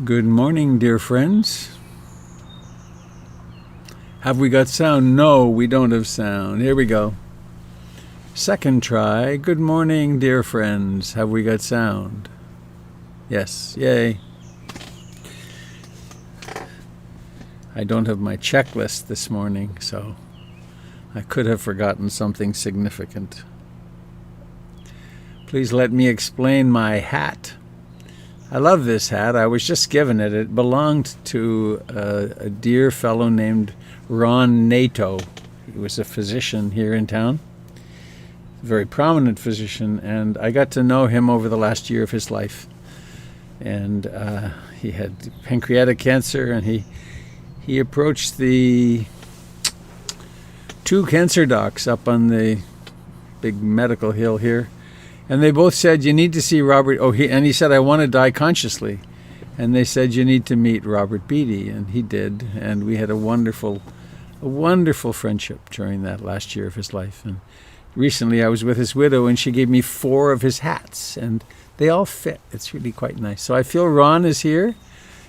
Good morning, dear friends. Have we got sound? No, we don't have sound. Here we go. Second try. Good morning, dear friends. Have we got sound? Yes. Yay. I don't have my checklist this morning, so I could have forgotten something significant. Please let me explain my hat. I love this hat. I was just given it. It belonged to a dear fellow named Ron Nato. He was a physician here in town, a very prominent physician, and I got to know him over the last year of his life. And he had pancreatic cancer, and he approached the 2 cancer docs up on the big medical hill here, and they both said, you need to see Robert. He said, I want to die consciously. And they said, you need to meet Robert Beatty. And he did. And we had a wonderful friendship during that last year of his life. And recently I was with his widow, and she gave me 4 of his hats. And they all fit. It's really quite nice. So I feel Ron is here.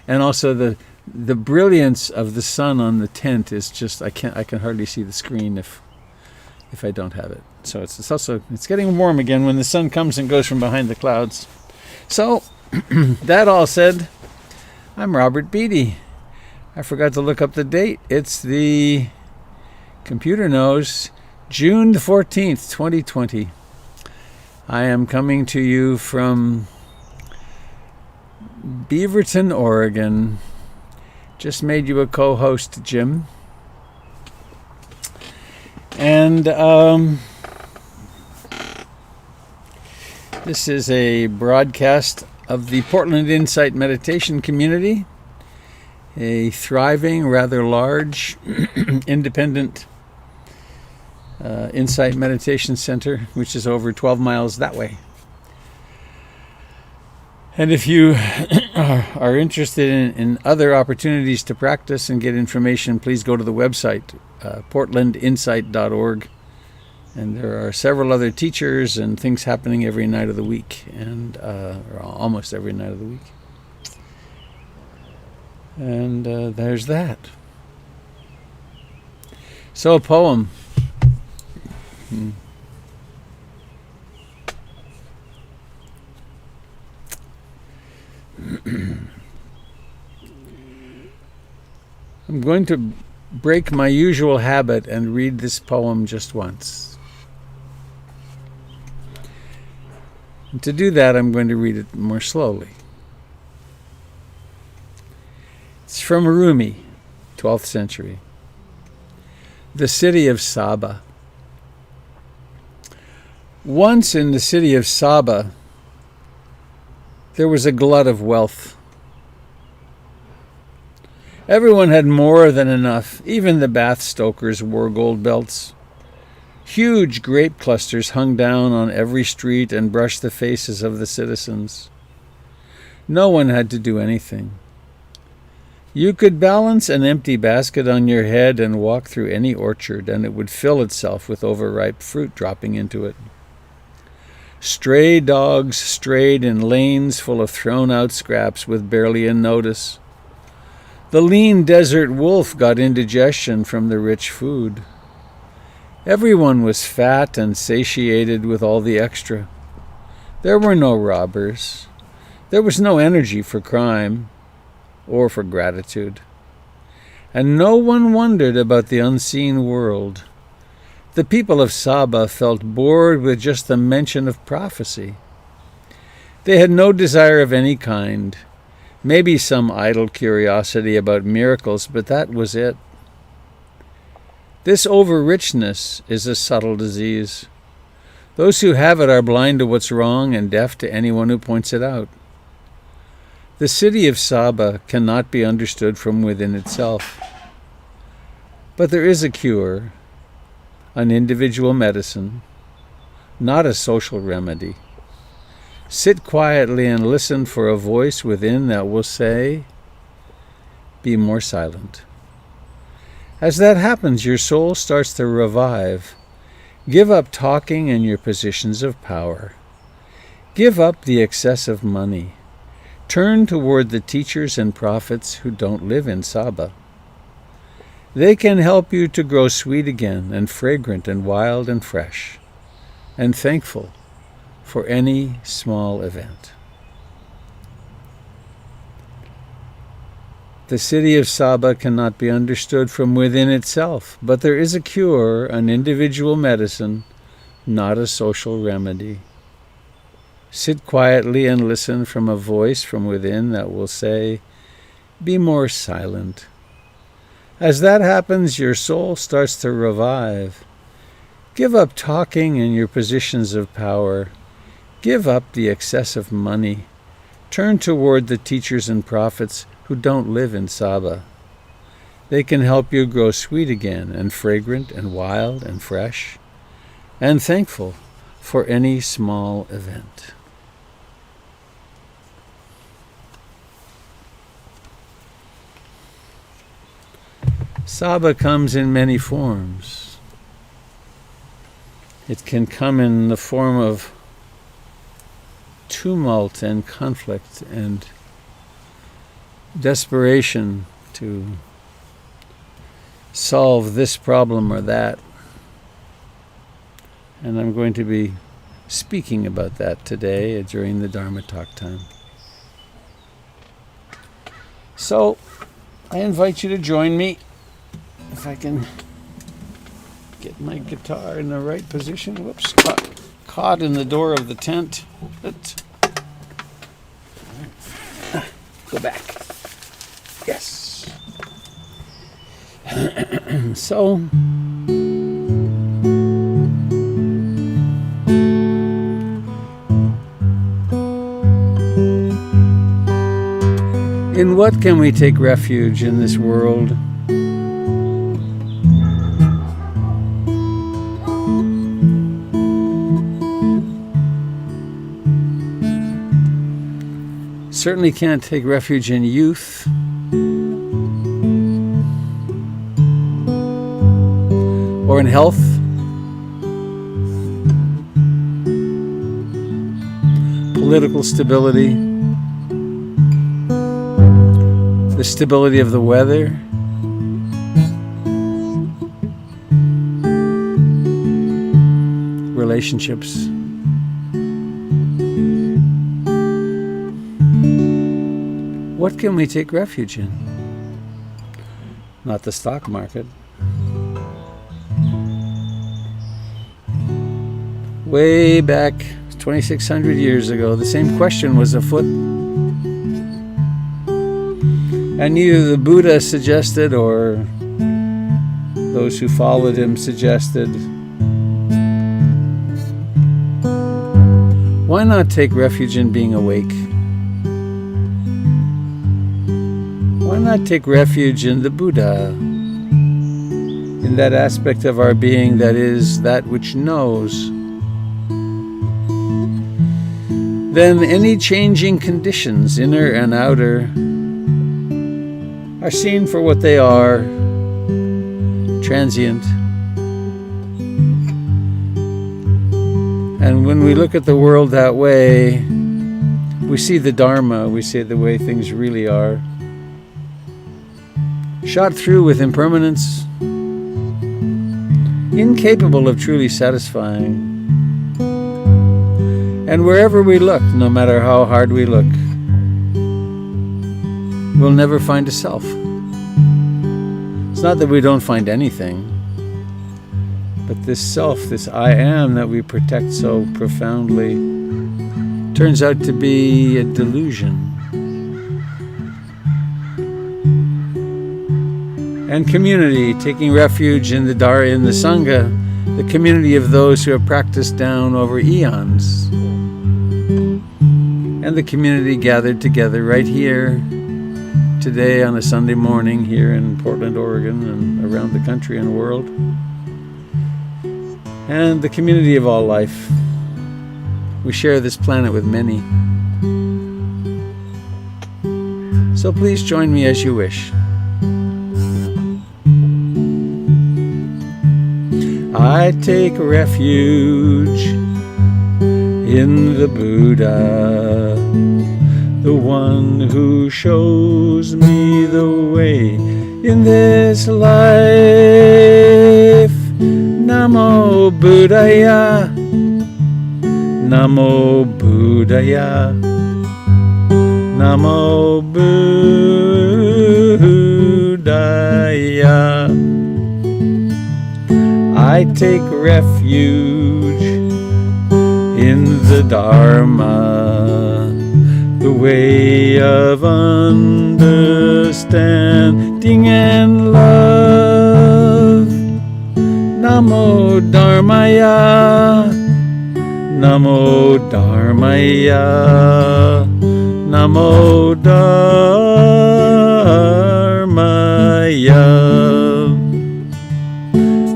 And also the brilliance of the sun on the tent is just, I can hardly see the screen if I don't have it. So it's getting warm again when the sun comes and goes from behind the clouds. So that all said, I'm Robert Beatty. I forgot to look up the date. It's the computer knows June the 14th, 2020. I am coming to you from Beaverton, Oregon. Just made you a co-host, Jim. And this is a broadcast of the Portland Insight Meditation Community, a thriving, rather large, independent Insight Meditation Center, which is over 12 miles that way. And if you are interested in other opportunities to practice and get information, please go to the website, portlandinsight.org. And there are several other teachers and things happening every night of the week, or almost every night of the week. And there's that. So a poem. I'm going to break my usual habit and read this poem just once. And to do that, I'm going to read it more slowly. It's from Rumi, 12th century. The city of Saba. Once in the city of Saba, there was a glut of wealth. Everyone had more than enough. Even the bath stokers wore gold belts. Huge grape clusters hung down on every street and brushed the faces of the citizens. No one had to do anything. You could balance an empty basket on your head and walk through any orchard, and it would fill itself with overripe fruit dropping into it. Stray dogs strayed in lanes full of thrown-out scraps with barely a notice. The lean desert wolf got indigestion from the rich food. Everyone was fat and satiated with all the extra. There were no robbers. There was no energy for crime or for gratitude. And no one wondered about the unseen world. The people of Saba felt bored with just the mention of prophecy. They had no desire of any kind, maybe some idle curiosity about miracles, but that was it. This over-richness is a subtle disease. Those who have it are blind to what's wrong and deaf to anyone who points it out. The city of Saba cannot be understood from within itself. But there is a cure, an individual medicine, not a social remedy. Sit quietly and listen for a voice within that will say, "Be more silent." As that happens, your soul starts to revive. Give up talking in your positions of power. Give up the excessive money. Turn toward the teachers and prophets who don't live in Saba. They can help you to grow sweet again and fragrant and wild and fresh, and thankful for any small event. The city of Saba cannot be understood from within itself, but there is a cure, an individual medicine, not a social remedy. Sit quietly and listen from a voice from within that will say, "Be more silent." As that happens, your soul starts to revive. Give up talking in your positions of power. Give up the excessive money. Turn toward the teachers and prophets who don't live in Saba. They can help you grow sweet again and fragrant and wild and fresh and thankful for any small event. Saba comes in many forms. It can come in the form of tumult and conflict and desperation to solve this problem or that. And I'm going to be speaking about that today during the Dharma talk time. So, I invite you to join me. If I can get my guitar in the right position. Whoops, caught in the door of the tent. Go back. Yes. So, in what can we take refuge in this world? Certainly can't take refuge in youth. Or in health. Political stability. The stability of the weather. Relationships. What can we take refuge in? Not the stock market. Way back 2,600 years ago, the same question was afoot. And neither the Buddha suggested or those who followed him suggested, why not take refuge in being awake? Why not take refuge in the Buddha, in that aspect of our being that is that which knows, then any changing conditions, inner and outer, are seen for what they are, transient. And when we look at the world that way, we see the Dharma, we see the way things really are, shot through with impermanence, incapable of truly satisfying. And wherever we look, no matter how hard we look, we'll never find a self. It's not that we don't find anything, but this self, this I am that we protect so profoundly, turns out to be a delusion. And community, taking refuge in the Sangha, the community of those who have practiced down over eons, and the community gathered together right here today on a Sunday morning here in Portland, Oregon, and around the country and world, and the community of all life. We share this planet with many. So please join me as you wish. I take refuge in the Buddha, the one who shows me the way in this life. Namo Buddhaya, Namo Buddhaya, Namo Buddhaya. I take refuge in the Dharma, the way of understanding and love. Namo Dharmaya, Namo Dharmaya, Namo Dharmaya.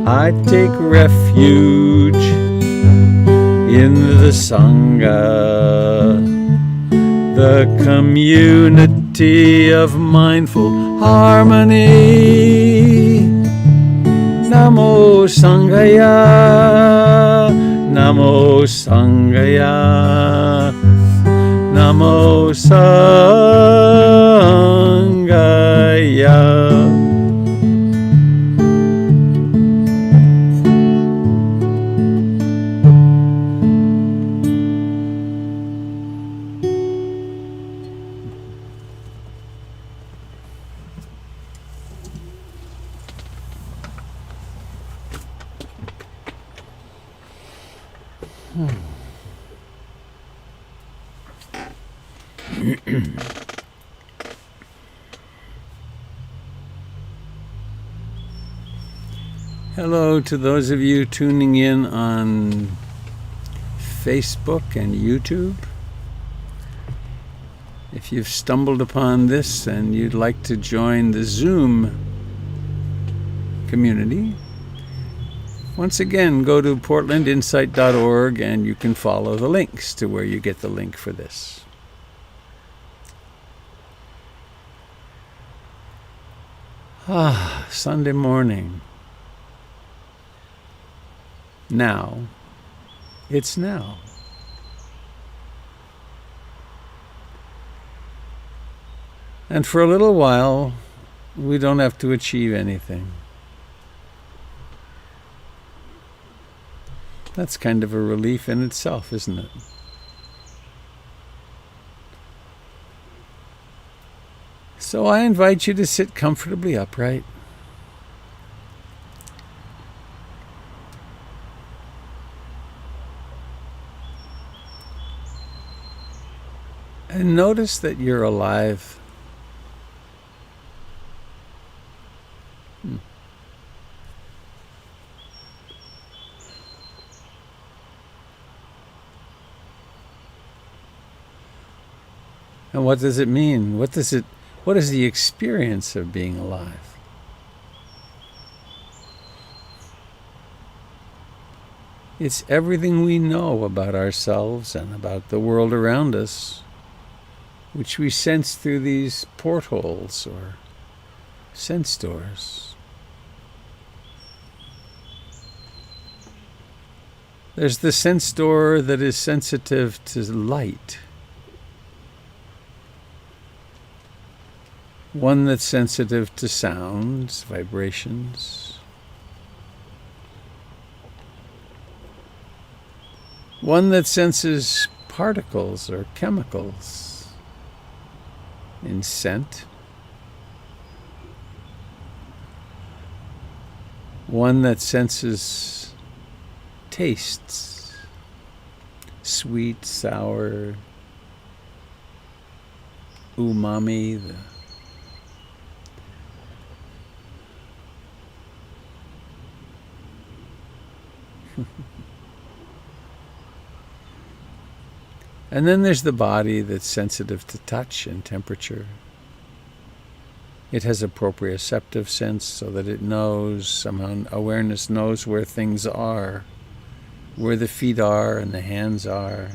I take refuge in the Sangha, the community of mindful harmony. Namo Sanghaya, Namo Sanghaya, Namo Sanghaya. Hello to those of you tuning in on Facebook and YouTube. If you've stumbled upon this and you'd like to join the Zoom community, once again, go to portlandinsight.org and you can follow the links to where you get the link for this. Sunday morning. Now, it's now. And for a little while, we don't have to achieve anything. That's kind of a relief in itself, isn't it? So I invite you to sit comfortably upright. And notice that you're alive. And what does it mean? What is the experience of being alive? It's everything we know about ourselves and about the world around us, which we sense through these portholes or sense doors. There's the sense door that is sensitive to light, one that's sensitive to sounds, vibrations, one that senses particles or chemicals in scent, one that senses tastes, sweet, sour, umami, and then there's the body that's sensitive to touch and temperature. It has a proprioceptive sense so that it knows, somehow awareness knows where things are, where the feet are and the hands are.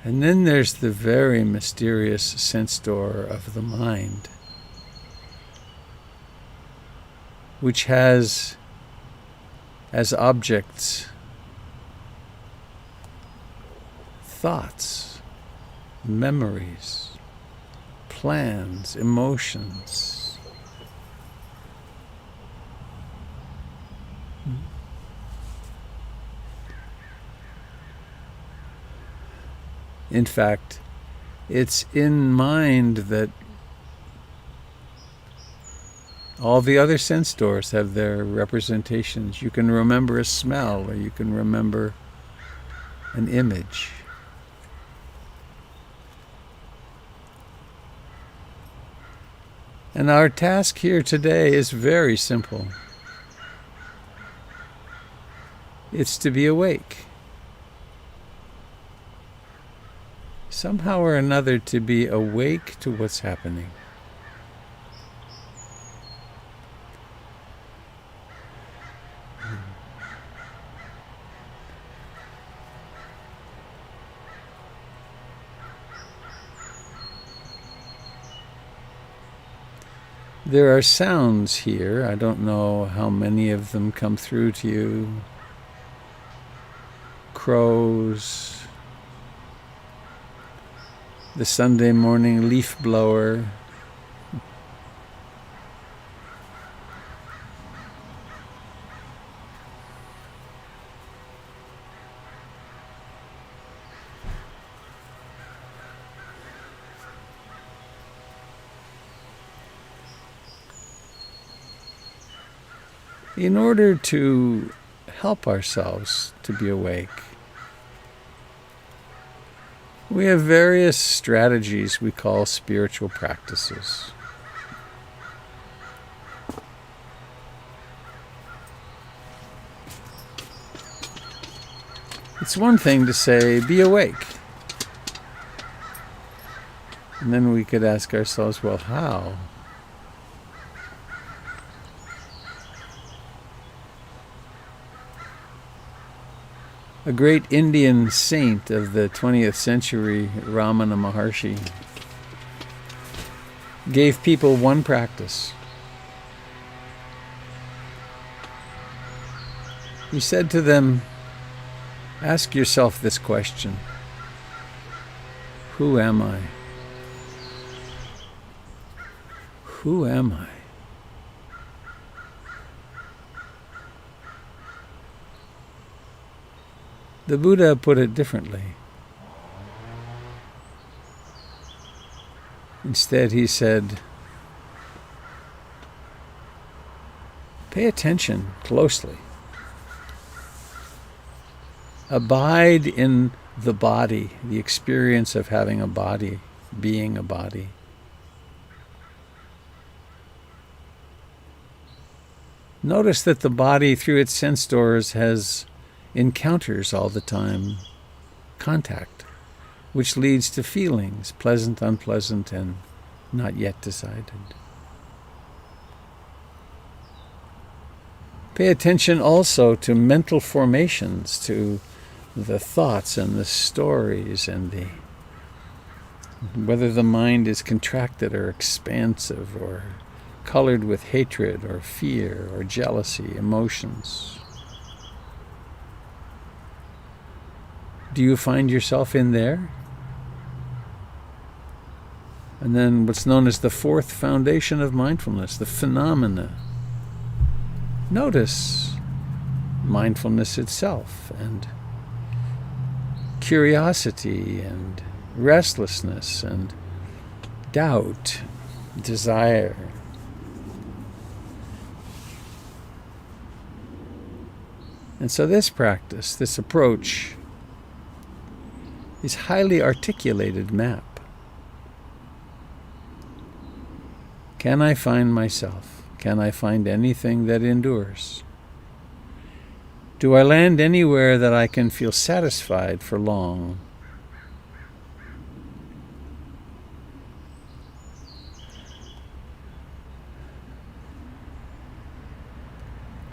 And then there's the very mysterious sense door of the mind, which has as objects thoughts, memories, plans, emotions. In fact, it's in mind that all the other sense doors have their representations. You can remember a smell, or you can remember an image. And our task here today is very simple. It's to be awake. Somehow or another, to be awake to what's happening. There are sounds here. I don't know how many of them come through to you. Crows, the Sunday morning leaf blower, in order to help ourselves to be awake. We have various strategies we call spiritual practices. It's one thing to say, be awake. And then we could ask ourselves, well, how? A great Indian saint of the 20th century, Ramana Maharshi, gave people one practice. He said to them, ask yourself this question: who am I? Who am I? The Buddha put it differently. Instead, he said, pay attention closely. Abide in the body, the experience of having a body, being a body. Notice that the body, through its sense doors, has encounters all the time, contact, which leads to feelings, pleasant, unpleasant, and not yet decided. Pay attention also to mental formations, to the thoughts and the stories and whether the mind is contracted or expansive or colored with hatred or fear or jealousy, emotions. Do you find yourself in there? And then what's known as the fourth foundation of mindfulness, the phenomena. Notice mindfulness itself and curiosity and restlessness and doubt, desire. And so this practice, this approach, is highly articulated map. Can I find myself? Can I find anything that endures? Do I land anywhere that I can feel satisfied for long?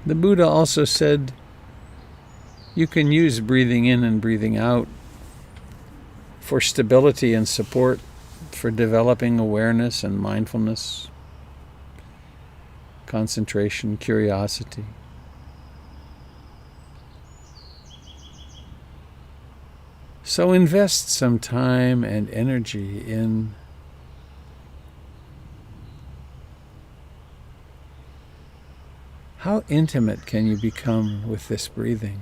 The Buddha also said you can use breathing in and breathing out for stability and support, for developing awareness and mindfulness, concentration, curiosity. So invest some time and energy in how intimate can you become with this breathing?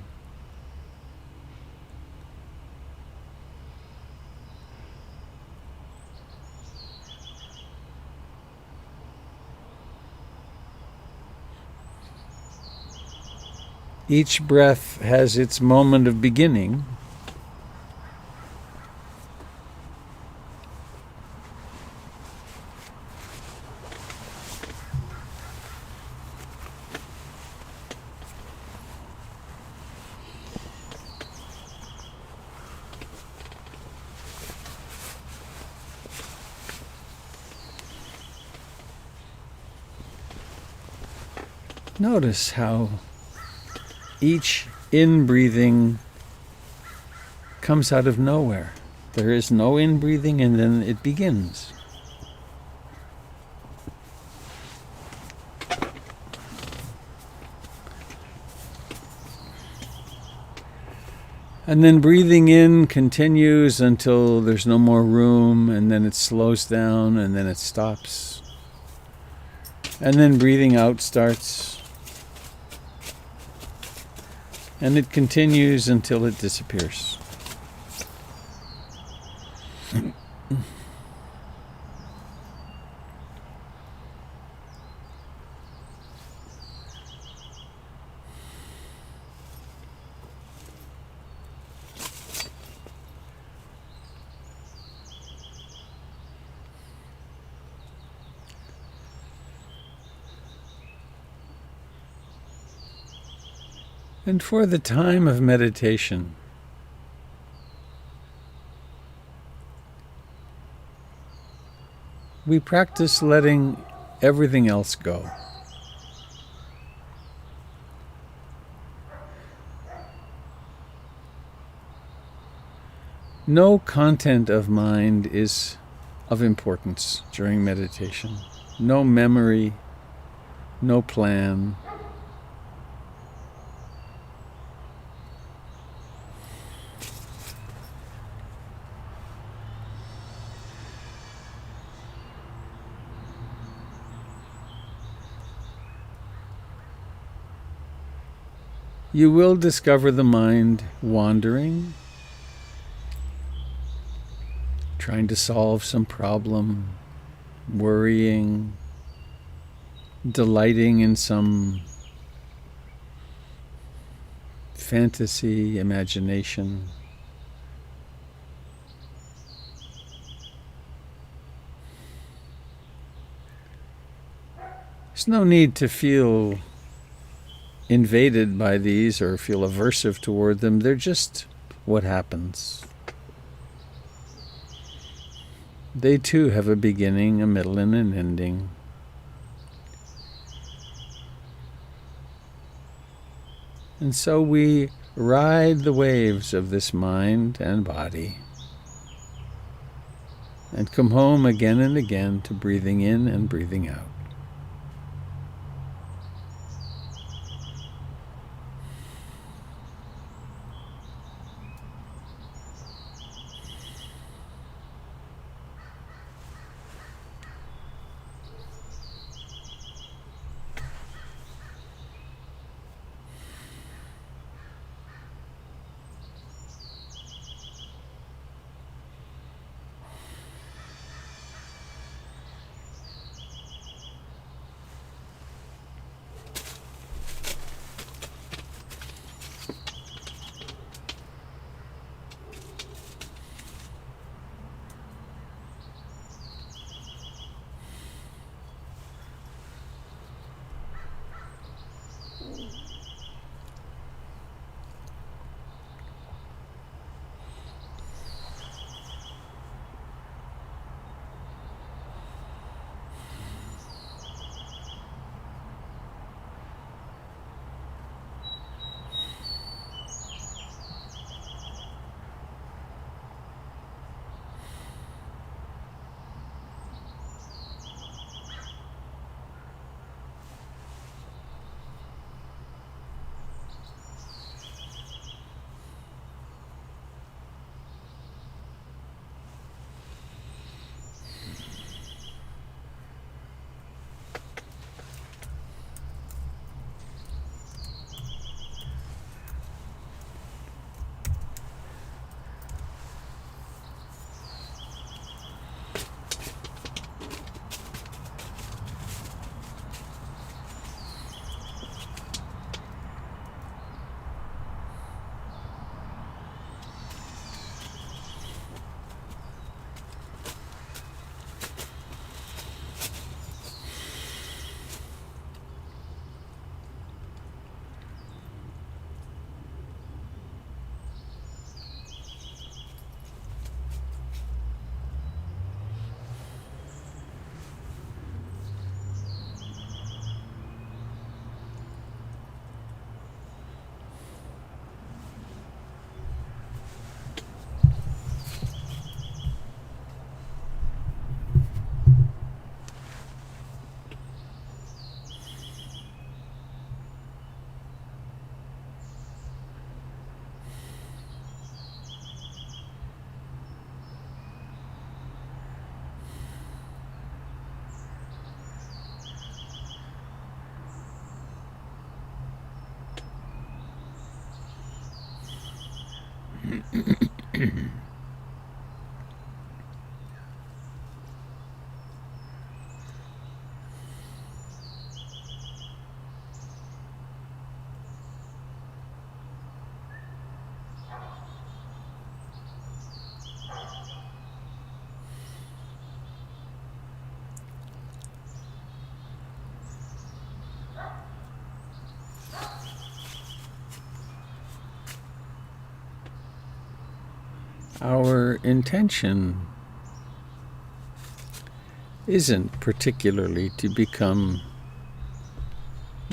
Each breath has its moment of beginning. Notice how each in-breathing comes out of nowhere. There is no in-breathing and then it begins. And then breathing in continues until there's no more room, and then it slows down and then it stops. And then breathing out starts. And it continues until it disappears. And for the time of meditation, we practice letting everything else go. No content of mind is of importance during meditation. No memory, no plan. You will discover the mind wandering, trying to solve some problem, worrying, delighting in some fantasy, imagination. There's no need to feel invaded by these or feel aversive toward them. They're just what happens. They too have a beginning, a middle, and an ending. And so we ride the waves of this mind and body and come home again and again to breathing in and breathing out. Our intention isn't particularly to become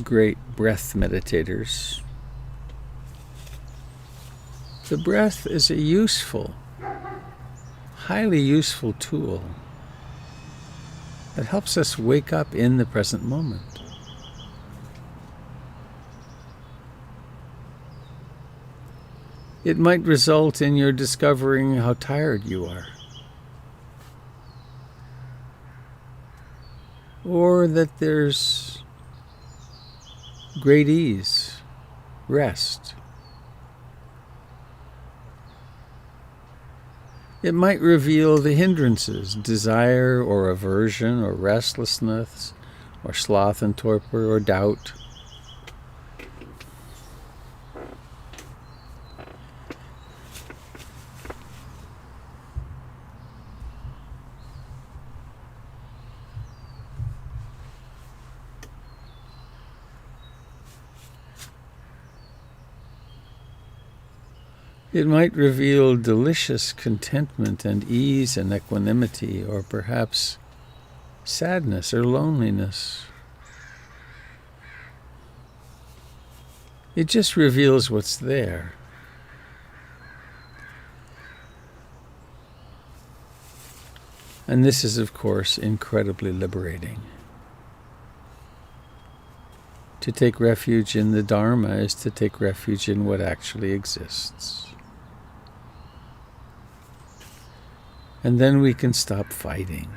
great breath meditators. The breath is a useful, highly useful tool that helps us wake up in the present moment. It might result in your discovering how tired you are, or that there's great ease, rest. It might reveal the hindrances, desire or aversion or restlessness or sloth and torpor or doubt. It might reveal delicious contentment and ease and equanimity, or perhaps sadness or loneliness. It just reveals what's there. And this is, of course, incredibly liberating. To take refuge in the Dharma is to take refuge in what actually exists. And then we can stop fighting.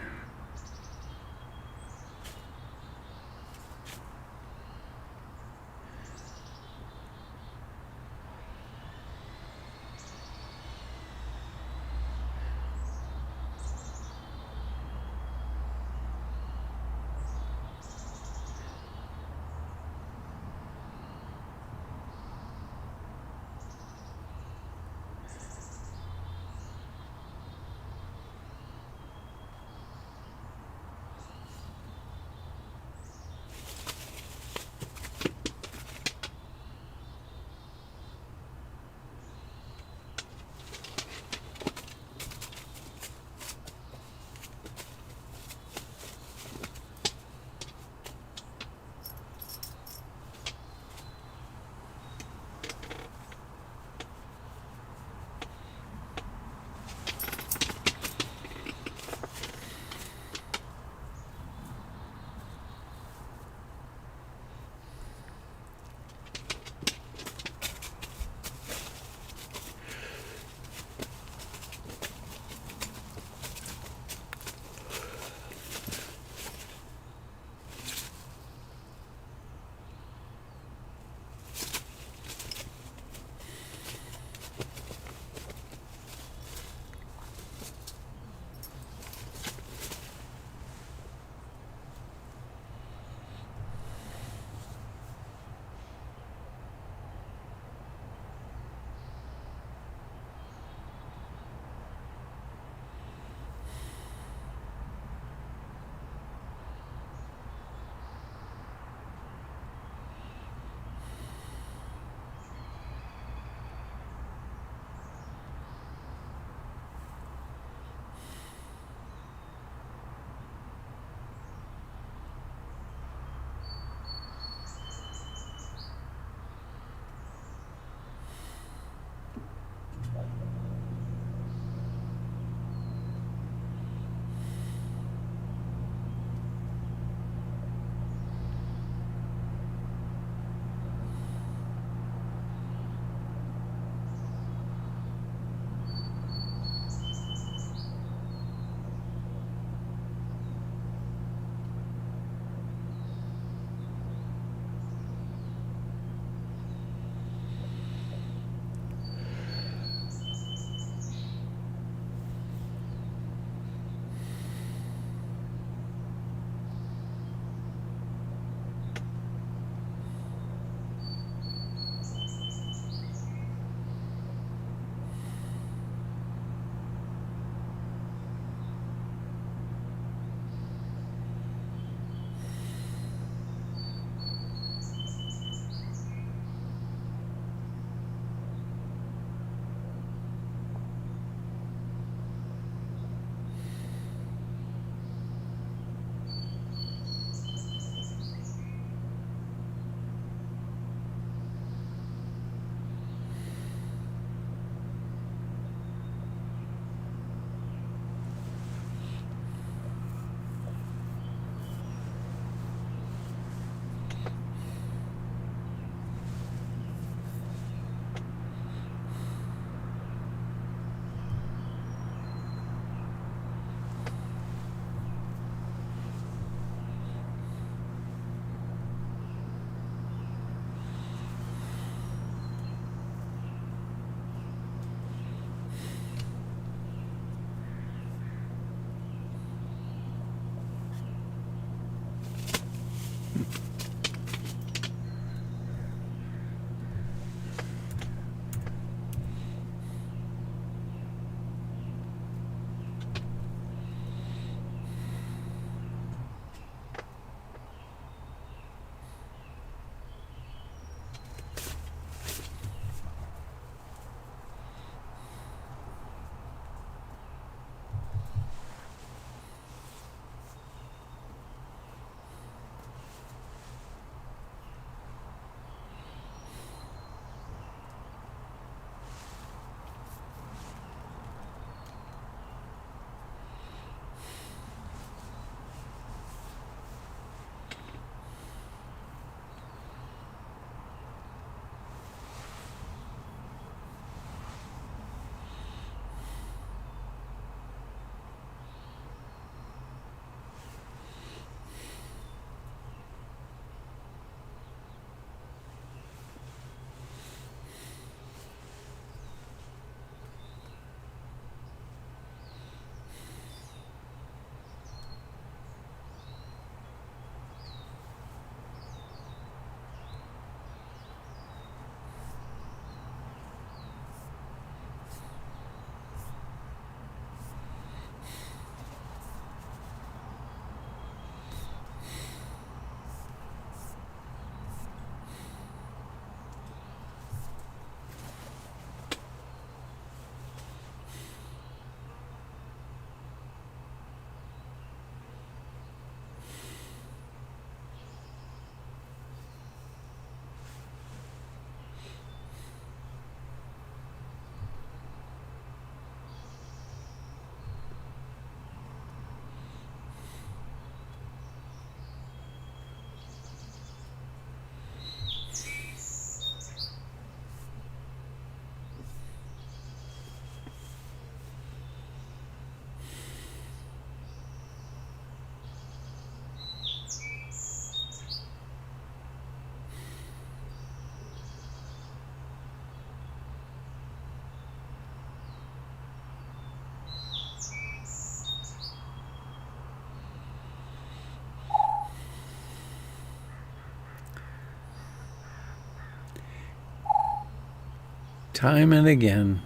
Time and again,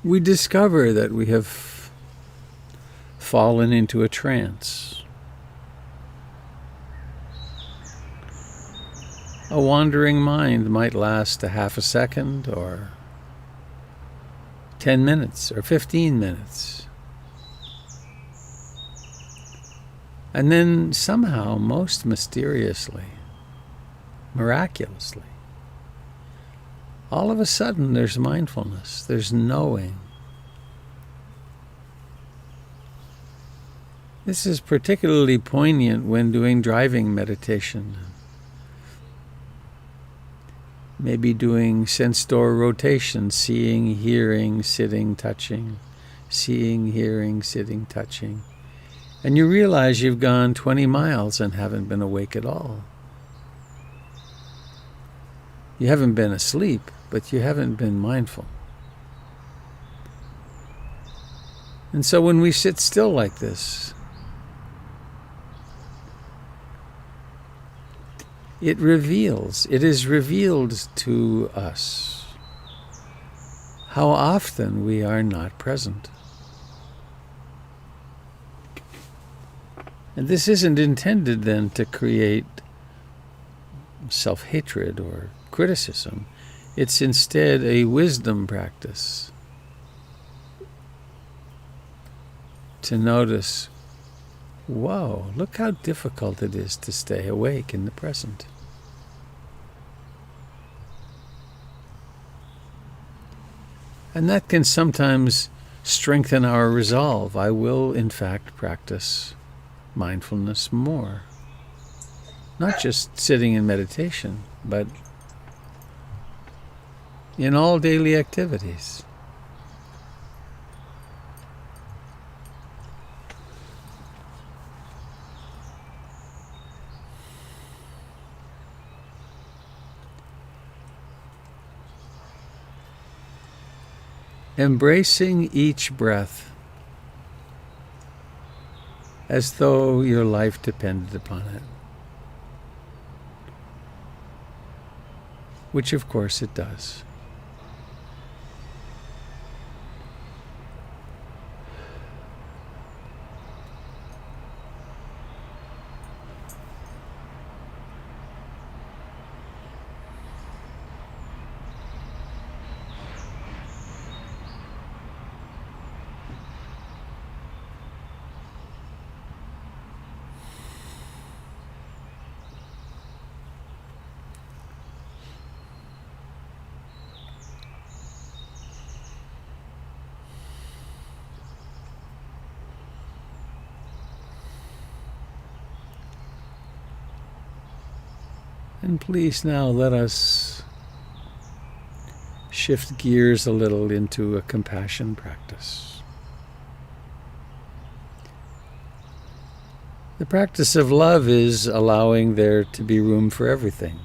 we discover that we have fallen into a trance. A wandering mind might last a half a second, or 10 minutes, or 15 minutes. And then somehow, most mysteriously, miraculously, all of a sudden there's mindfulness, there's knowing. This is particularly poignant when doing driving meditation. Maybe doing sense door rotation, seeing, hearing, sitting, touching, seeing, hearing, sitting, touching. And you realize you've gone 20 miles and haven't been awake at all. You haven't been asleep, but you haven't been mindful. And so when we sit still like this, it is revealed to us how often we are not present. And this isn't intended then to create self-hatred or criticism. It's instead a wisdom practice to notice, whoa, look how difficult it is to stay awake in the present. And that can sometimes strengthen our resolve. I will, in fact, practice mindfulness more. Not just sitting in meditation, but in all daily activities. Embracing each breath as though your life depended upon it. Which of course it does. And please now let us shift gears a little into a compassion practice. The practice of love is allowing there to be room for everything.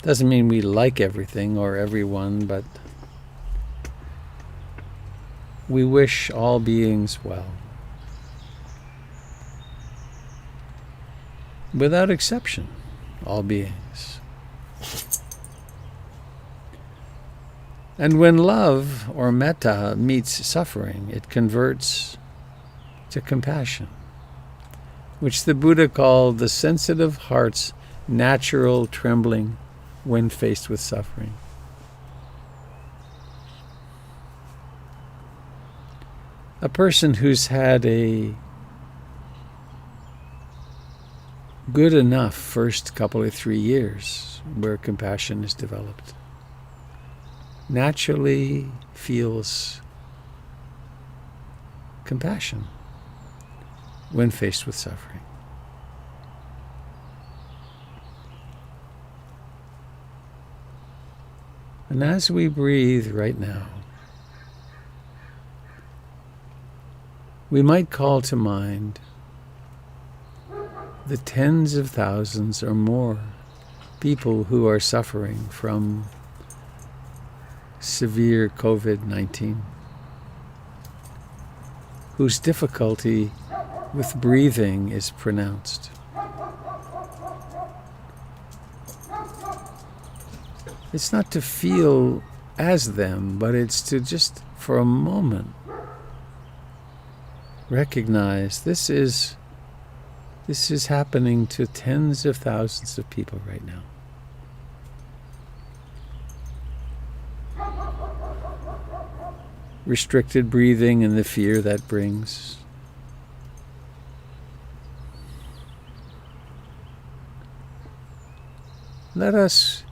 Doesn't mean we like everything or everyone, but we wish all beings well. Without exception, all beings. And when love or metta meets suffering, it converts to compassion, which the Buddha called the sensitive heart's natural trembling when faced with suffering. A person who's had a good enough first couple of 3 years where compassion is developed naturally feels compassion when faced with suffering. And as we breathe right now, we might call to mind the tens of thousands or more people who are suffering from severe COVID-19, whose difficulty with breathing is pronounced, It's not to feel as them, but it's to just, for a moment, recognize this is happening to tens of thousands of people right now. Restricted breathing and the fear that brings. Let us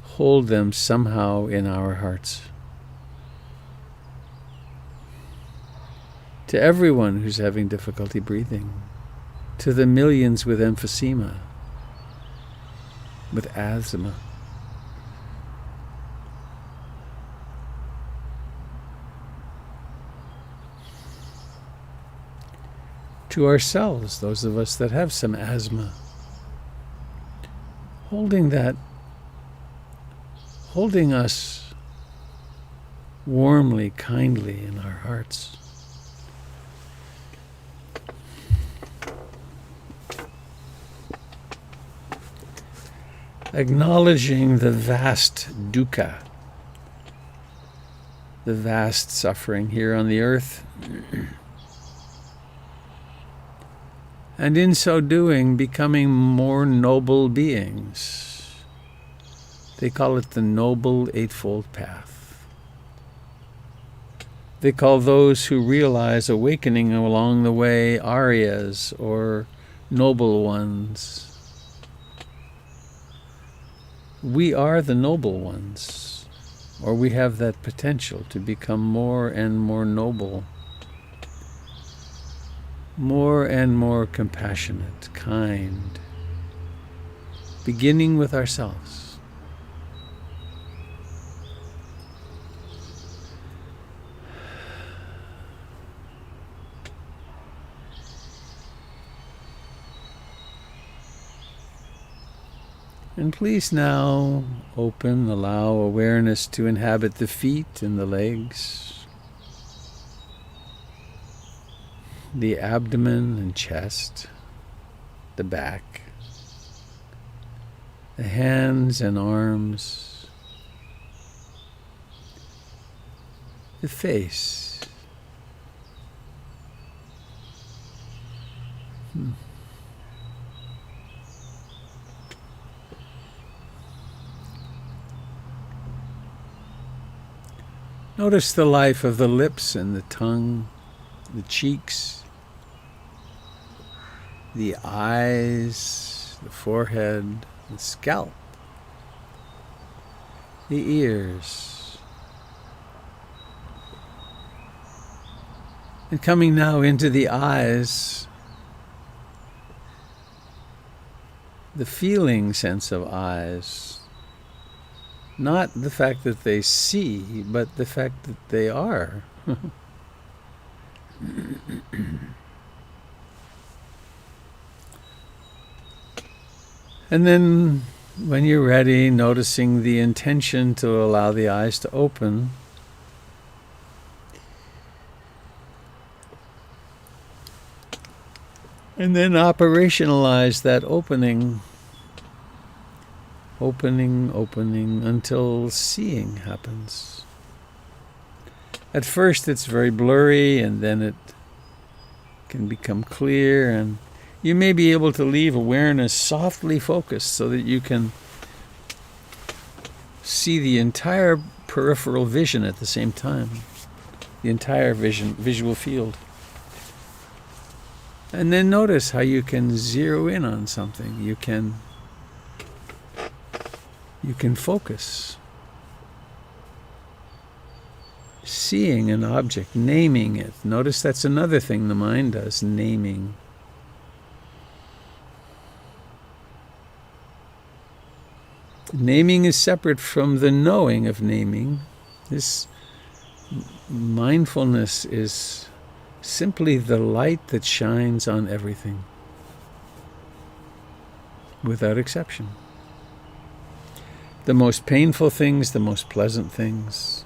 hold them somehow in our hearts. To everyone who's having difficulty breathing, to the millions with emphysema, with asthma, to ourselves, those of us that have some asthma, holding us warmly, kindly in our hearts. Acknowledging the vast dukkha, the vast suffering here on the earth, and in so doing, becoming more noble beings. They call it the Noble Eightfold Path. They call those who realize awakening along the way Aryas, or noble ones. We are the noble ones, or we have that potential to become more and more noble, more and more compassionate, kind, beginning with ourselves. And please now allow awareness to inhabit the feet and the legs, the abdomen and chest, the back, the hands and arms, the face. Notice the life of the lips and the tongue, the cheeks, the eyes, the forehead, the scalp, the ears. And coming now into the eyes, the feeling sense of eyes. Not the fact that they see, but the fact that they are. And then, when you're ready, noticing the intention to allow the eyes to open. And then operationalize that opening. Opening until seeing happens. At first it's very blurry, and then it can become clear, and you may be able to leave awareness softly focused so that you can see the entire peripheral vision at the same time, the entire visual field. And then notice how you can zero in on something. You can focus. Seeing an object, naming it. Notice that's another thing the mind does, naming. Naming is separate from the knowing of naming. This mindfulness is simply the light that shines on everything, without exception. The most painful things, the most pleasant things.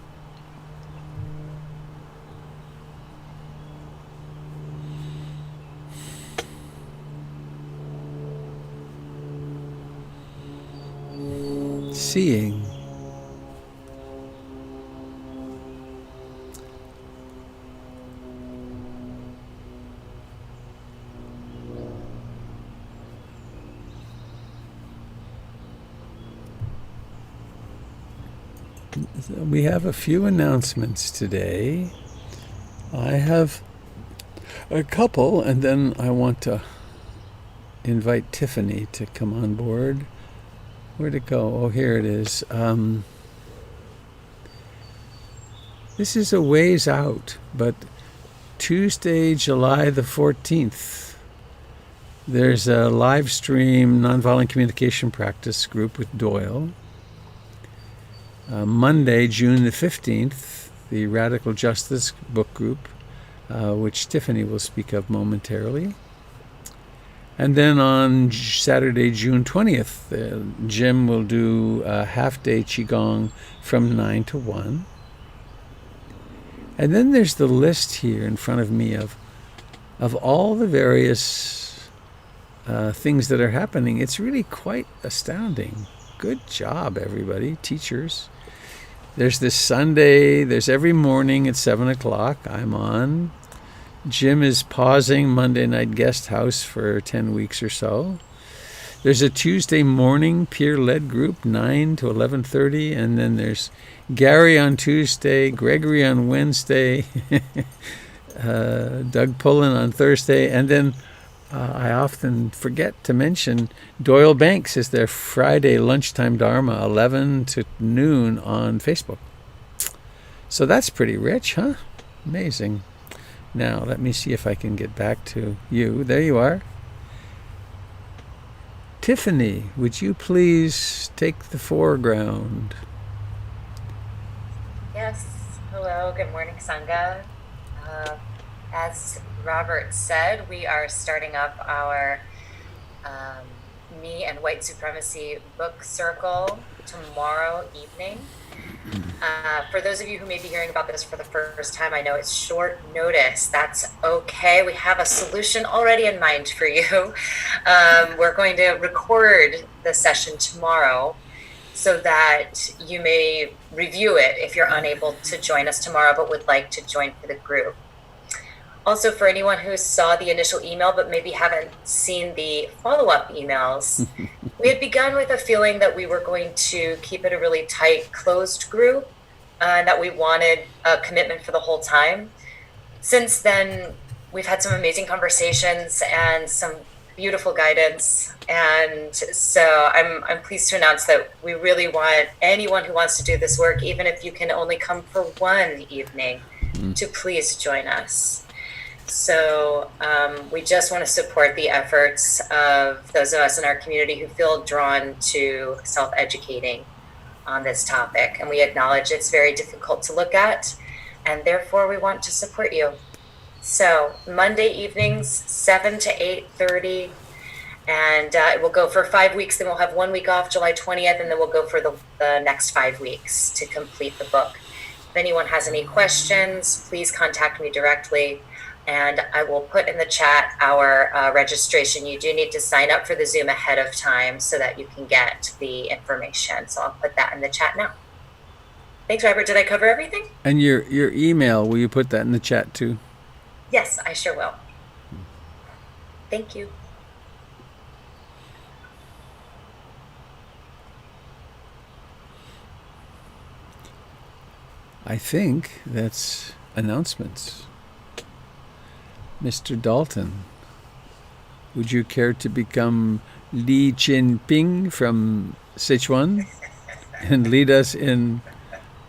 Seeing We have a few announcements today. I have a couple, and then I want to invite Tiffany to come on board. Where'd it go? Oh, here it is. This is a ways out, but Tuesday, July the 14th, there's a live stream nonviolent communication practice group with Doyle. Monday, June the 15th, the Radical Justice book group, which Tiffany will speak of momentarily. And then on Saturday, June 20th, Jim will do a half-day Qigong from 9 to 1. And then there's the list here in front of me of all the various things that are happening. It's really quite astounding. Good job, everybody, teachers. There's this Sunday, there's every morning at 7 o'clock, I'm on. Jim is pausing Monday Night Guest House for 10 weeks or so. There's a Tuesday morning peer-led group, 9 to 11:30, and then there's Gary on Tuesday, Gregory on Wednesday, Doug Pullen on Thursday, and then I often forget to mention Doyle Banks is their Friday lunchtime Dharma, 11 to noon on Facebook. So that's pretty rich, huh? Amazing. Now, let me see if I can get back to you. There you are. Tiffany, would you please take the foreground? Yes. Hello. Good morning, Sangha. As Robert said, we are starting up our Me and White Supremacy book circle tomorrow evening. For those of you who may be hearing about this for the first time, I know it's short notice. That's okay. We have a solution already in mind for you. We're going to record the session tomorrow so that you may review it if you're unable to join us tomorrow but would like to join for the group. Also, for anyone who saw the initial email but maybe haven't seen the follow-up emails, we had begun with a feeling that we were going to keep it a really tight, closed group, and that we wanted a commitment for the whole time. Since then, we've had some amazing conversations and some beautiful guidance. And so I'm pleased to announce that we really want anyone who wants to do this work, even if you can only come for one evening, to please join us. So we just want to support the efforts of those of us in our community who feel drawn to self-educating on this topic. And we acknowledge it's very difficult to look at, and therefore we want to support you. So Monday evenings, 7 to 8:30, and it will go for 5 weeks. Then we'll have 1 week off, July 20th, and then we'll go for the next 5 weeks to complete the book. If anyone has any questions, please contact me directly. And I will put in the chat our registration. You do need to sign up for the Zoom ahead of time so that you can get the information. So I'll put that in the chat now. Thanks, Robert. Did I cover everything? And your email, will you put that in the chat too? Yes, I sure will. Thank you. I think that's announcements. Mr. Dalton, would you care to become Li Jinping from Sichuan and lead us in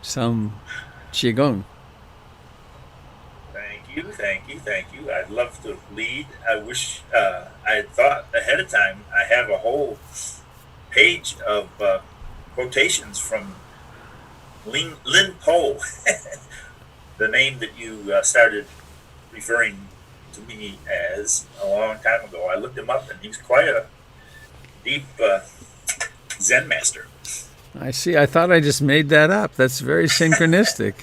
some Qigong? Thank you. I'd love to lead. I wish I had thought ahead of time. I have a whole page of quotations from Lin Po, the name that you started referring to me as a long time ago. I looked him up, and he's quite a deep Zen master. I see. I thought I just made that up. That's very synchronistic.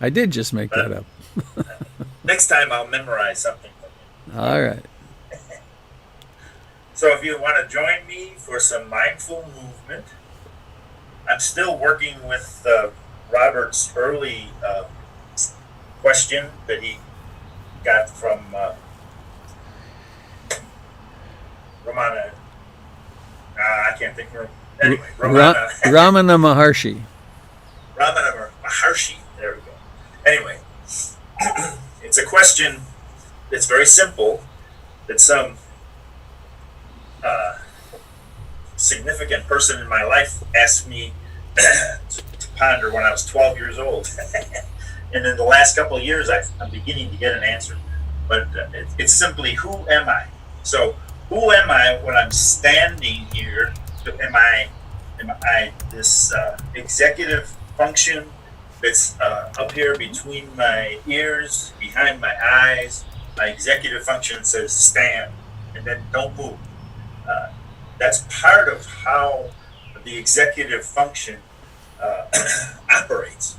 I did just make that up. Next time I'll memorize something from him. All right. So if you want to join me for some mindful movement, I'm still working with Robert's early question that he got from Ramana. I can't think of her. Anyway, Ramana Maharshi. Maharshi. There we go. Anyway, it's a question that's very simple that some significant person in my life asked me to ponder when I was 12 years old. And in the last couple of years, I'm beginning to get an answer. But it's simply, who am I? So, who am I when I'm standing here? Am I this executive function that's up here between my ears, behind my eyes? My executive function says stand, and then don't move. That's part of how the executive function operates.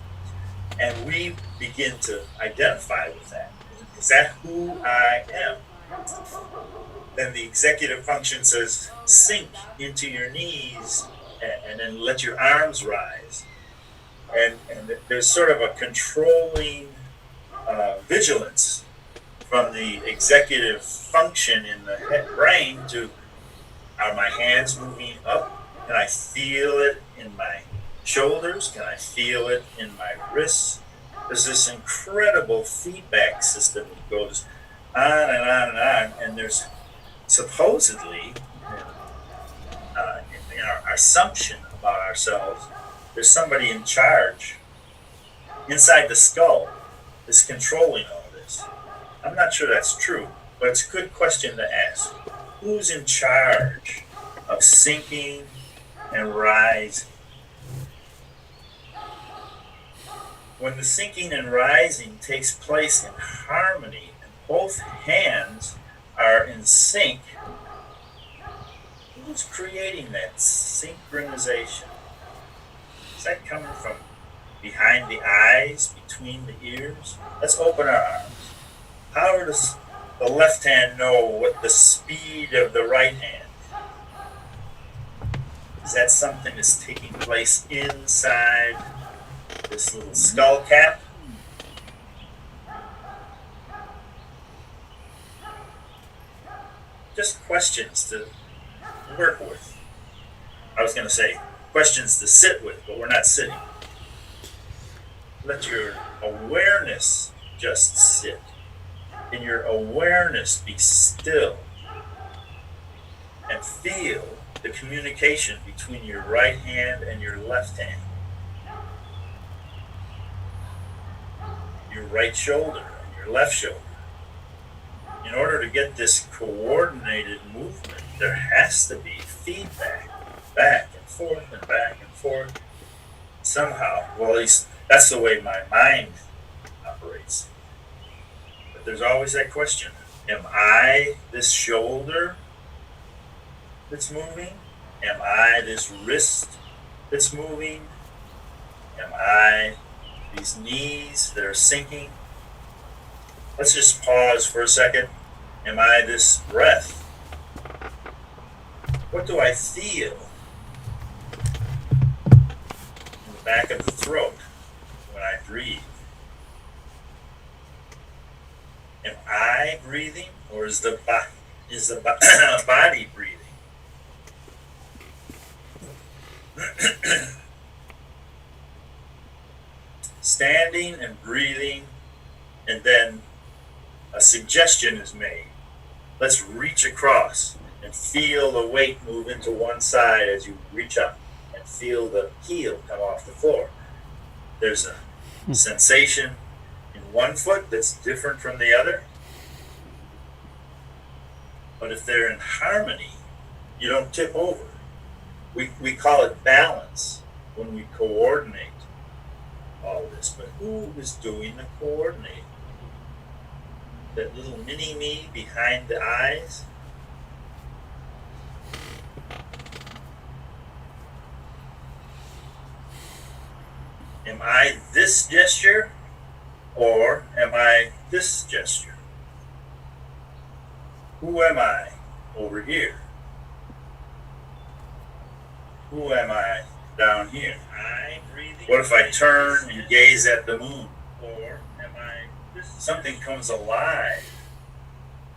And we begin to identify with that. Is that who I am? Then the executive function says sink into your knees and then let your arms rise. And there's sort of a controlling vigilance from the executive function in the brain to, are my hands moving up? Can I feel it in my shoulders? Can I feel it in my wrists? There's this incredible feedback system that goes on and on and on, and there's supposedly, in our assumption about ourselves, there's somebody in charge inside the skull that's controlling all this. I'm not sure that's true, but it's a good question to ask. Who's in charge of sinking and rising? When the sinking and rising takes place in harmony and both hands are in sync, who's creating that synchronization? Is that coming from behind the eyes, between the ears? Let's open our arms. How does the left hand know what the speed of the right hand? Is that something that's taking place inside this little skull cap? Just questions to work with. I was going to say questions to sit with, but we're not sitting. Let your awareness just sit. And your awareness be still and feel the communication between your right hand and your left hand. Your right shoulder and your left shoulder. In order to get this coordinated movement, there has to be feedback, back and forth and back and forth. Somehow, well, at least that's the way my mind operates. But there's always that question, am I this shoulder that's moving? Am I this wrist that's moving? Am I these knees that are sinking? Let's just pause for a second. Am I this breath? What do I feel in the back of the throat when I breathe? Am I breathing, or is the body breathing? Standing and breathing, and then a suggestion is made. Let's reach across and feel the weight move into one side as you reach up and feel the heel come off the floor. There's a sensation in one foot that's different from the other. But if they're in harmony, you don't tip over. We call it balance when we coordinate all this. But who is doing the coordinating? That little mini me behind the eyes? Am I this gesture, or am I this gesture? Who am I over here? Who am I down here? What if I turn and gaze at the moon? Or am I this? Something comes alive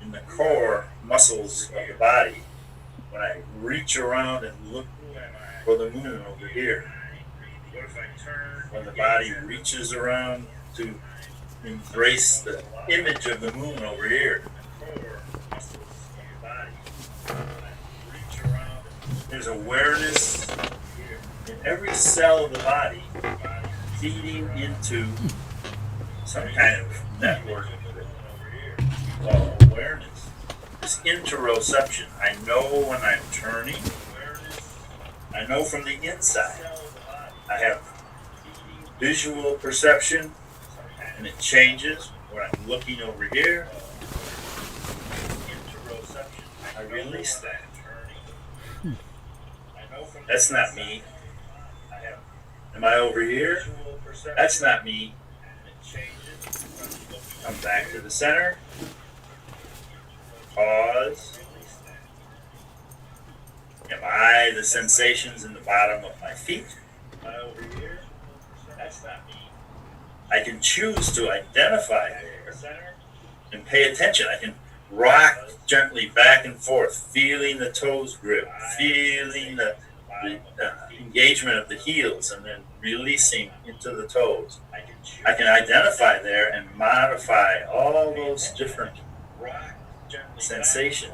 in the core muscles of the body when I reach around and look for the moon over here. when the body reaches around to embrace the image of the moon over here. There's awareness in every cell of the body feeding into some kind of network that we call awareness. This interoception. I know when I'm turning. I know from the inside. I have visual perception, and it changes when I'm looking over here. I release that. That's not me. Am I over here? That's not me. Come back to the center. Pause. Am I the sensations in the bottom of my feet? Am I over here? That's not me. I can choose to identify there and pay attention. I can rock gently back and forth, feeling the toes grip, feeling the engagement of the heels, and then releasing into the toes. I can identify there and modify all those different sensations.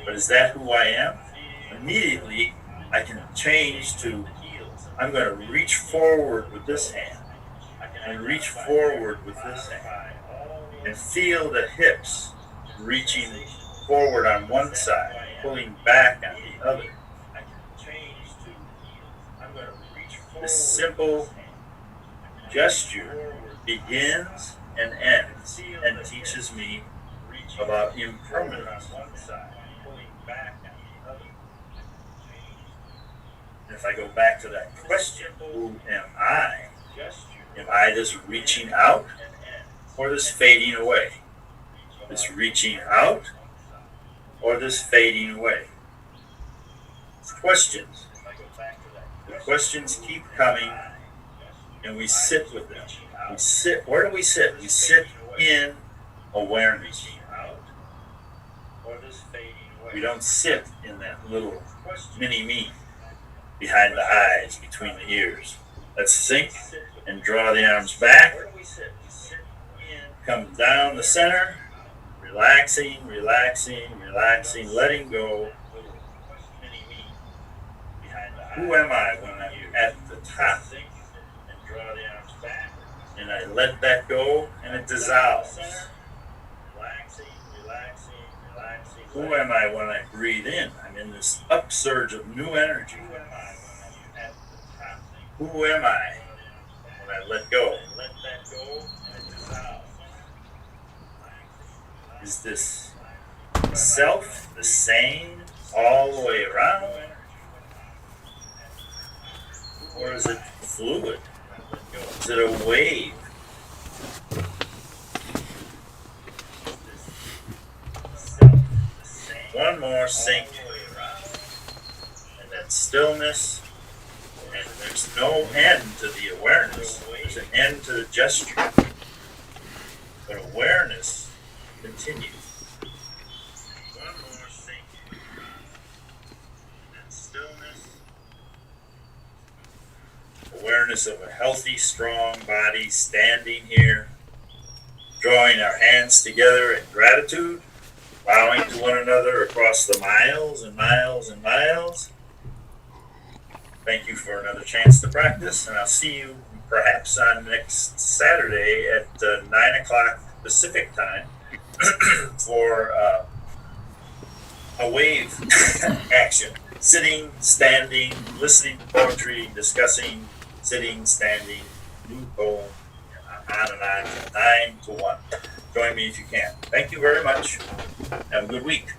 But is that who I am? Immediately, I can change to, I'm going to reach forward with this hand, and reach forward with this hand, and feel the hips reaching forward on one side, pulling back on the other. This simple gesture begins and ends and teaches me about impermanence. And if I go back to that question, who am I? Am I this reaching out or this fading away? This reaching out or this fading away? It's questions. The questions keep coming, and we sit with them. We sit. Where do we sit? We sit in awareness. We don't sit in that little mini me behind the eyes, between the ears. Let's sink and draw the arms back. Come down the center, relaxing, relaxing, relaxing, letting go. Who am I when I'm at the top? And I let that go, and it dissolves. Who am I when I breathe in? I'm in this upsurge of new energy. Who am I when I let go? Is this self the same all the way around? Or is it fluid? Is it a wave? One more sink, and then stillness, and there's no end to the awareness. There's an end to the gesture, but awareness continues. One more sink, and then stillness. Awareness of a healthy, strong body standing here, drawing our hands together in gratitude, bowing to one another across the miles and miles and miles. Thank you for another chance to practice, and I'll see you perhaps on next Saturday at 9 o'clock Pacific time for a wave action. Sitting, standing, listening to poetry, discussing, sitting, standing, new poem, on and on, from 9 to 1. Join me if you can. Thank you very much. Have a good week.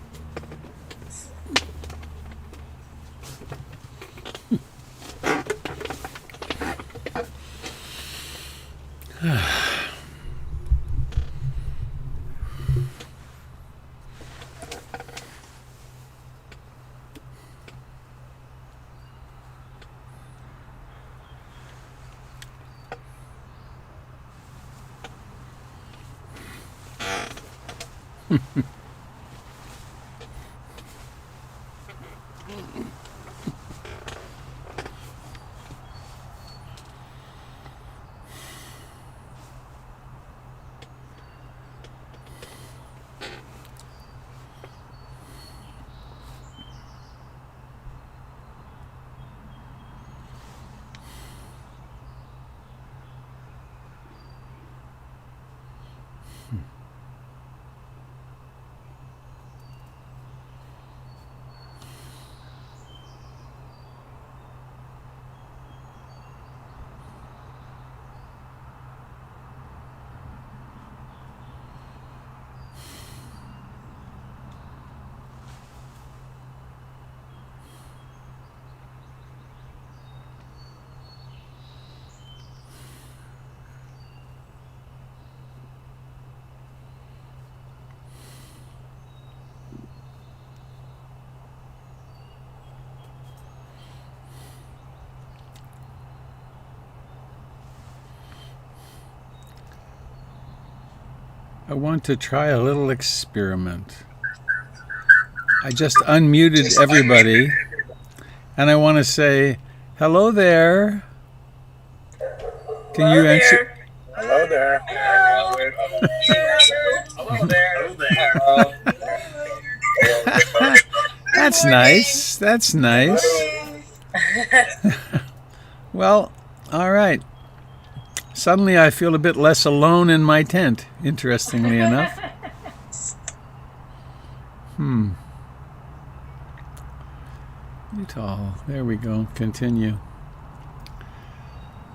I want to try a little experiment. I just unmuted everybody, and I want to say, hello there. Can you answer? Hello there. Hello there. That's nice. That's nice. Well, all right. Suddenly I feel a bit less alone in my tent, interestingly enough. Utah. There we go. Continue.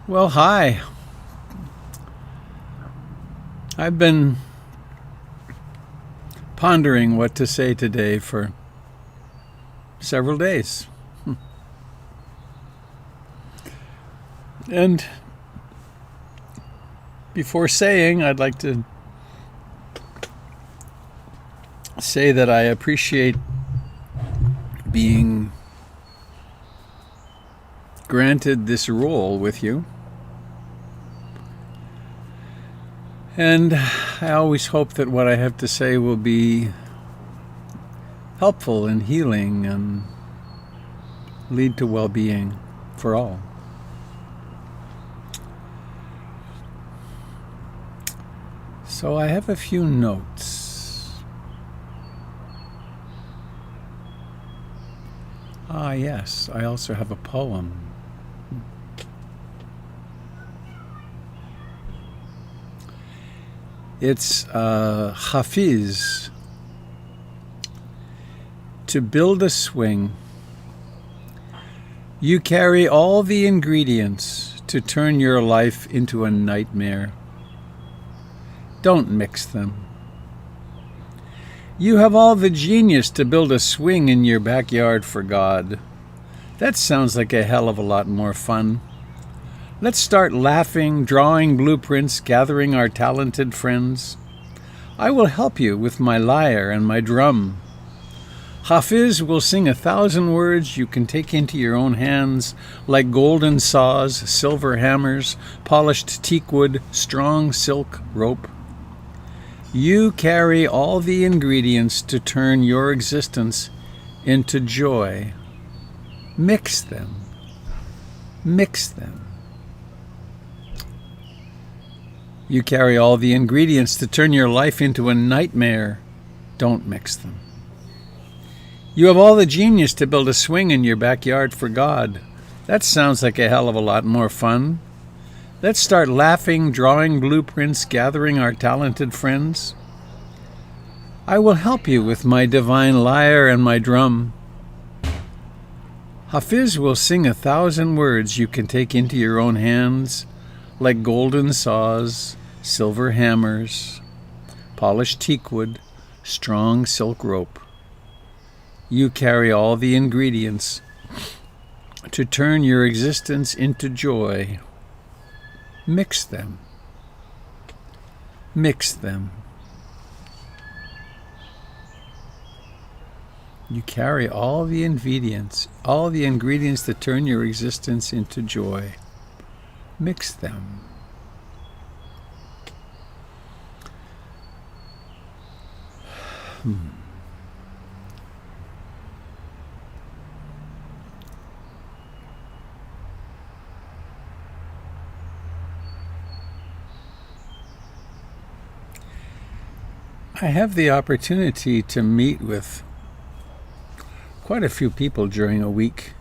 Well, hi. I've been pondering what to say today for several days. And before saying, I'd like to say that I appreciate being granted this role with you. And I always hope that what I have to say will be helpful and healing and lead to well-being for all. So I have a few notes. Ah, yes, I also have a poem. It's Hafiz. To build a swing, you carry all the ingredients to turn your life into a nightmare. Don't mix them. You have all the genius to build a swing in your backyard for God. That sounds like a hell of a lot more fun. Let's start laughing, drawing blueprints, gathering our talented friends. I will help you with my lyre and my drum. Hafiz will sing 1,000 words you can take into your own hands, like golden saws, silver hammers, polished teakwood, strong silk rope. You carry all the ingredients to turn your existence into joy. Mix them. Mix them. You carry all the ingredients to turn your life into a nightmare. Don't mix them. You have all the genius to build a swing in your backyard for God. That sounds like a hell of a lot more fun. Let's start laughing, drawing blueprints, gathering our talented friends. I will help you with my divine lyre and my drum. Hafiz will sing 1,000 words you can take into your own hands, like golden saws, silver hammers, polished teakwood, strong silk rope. You carry all the ingredients to turn your existence into joy. Mix them. Mix them. You carry all the ingredients that turn your existence into joy. Mix them. I have the opportunity to meet with quite a few people during a week.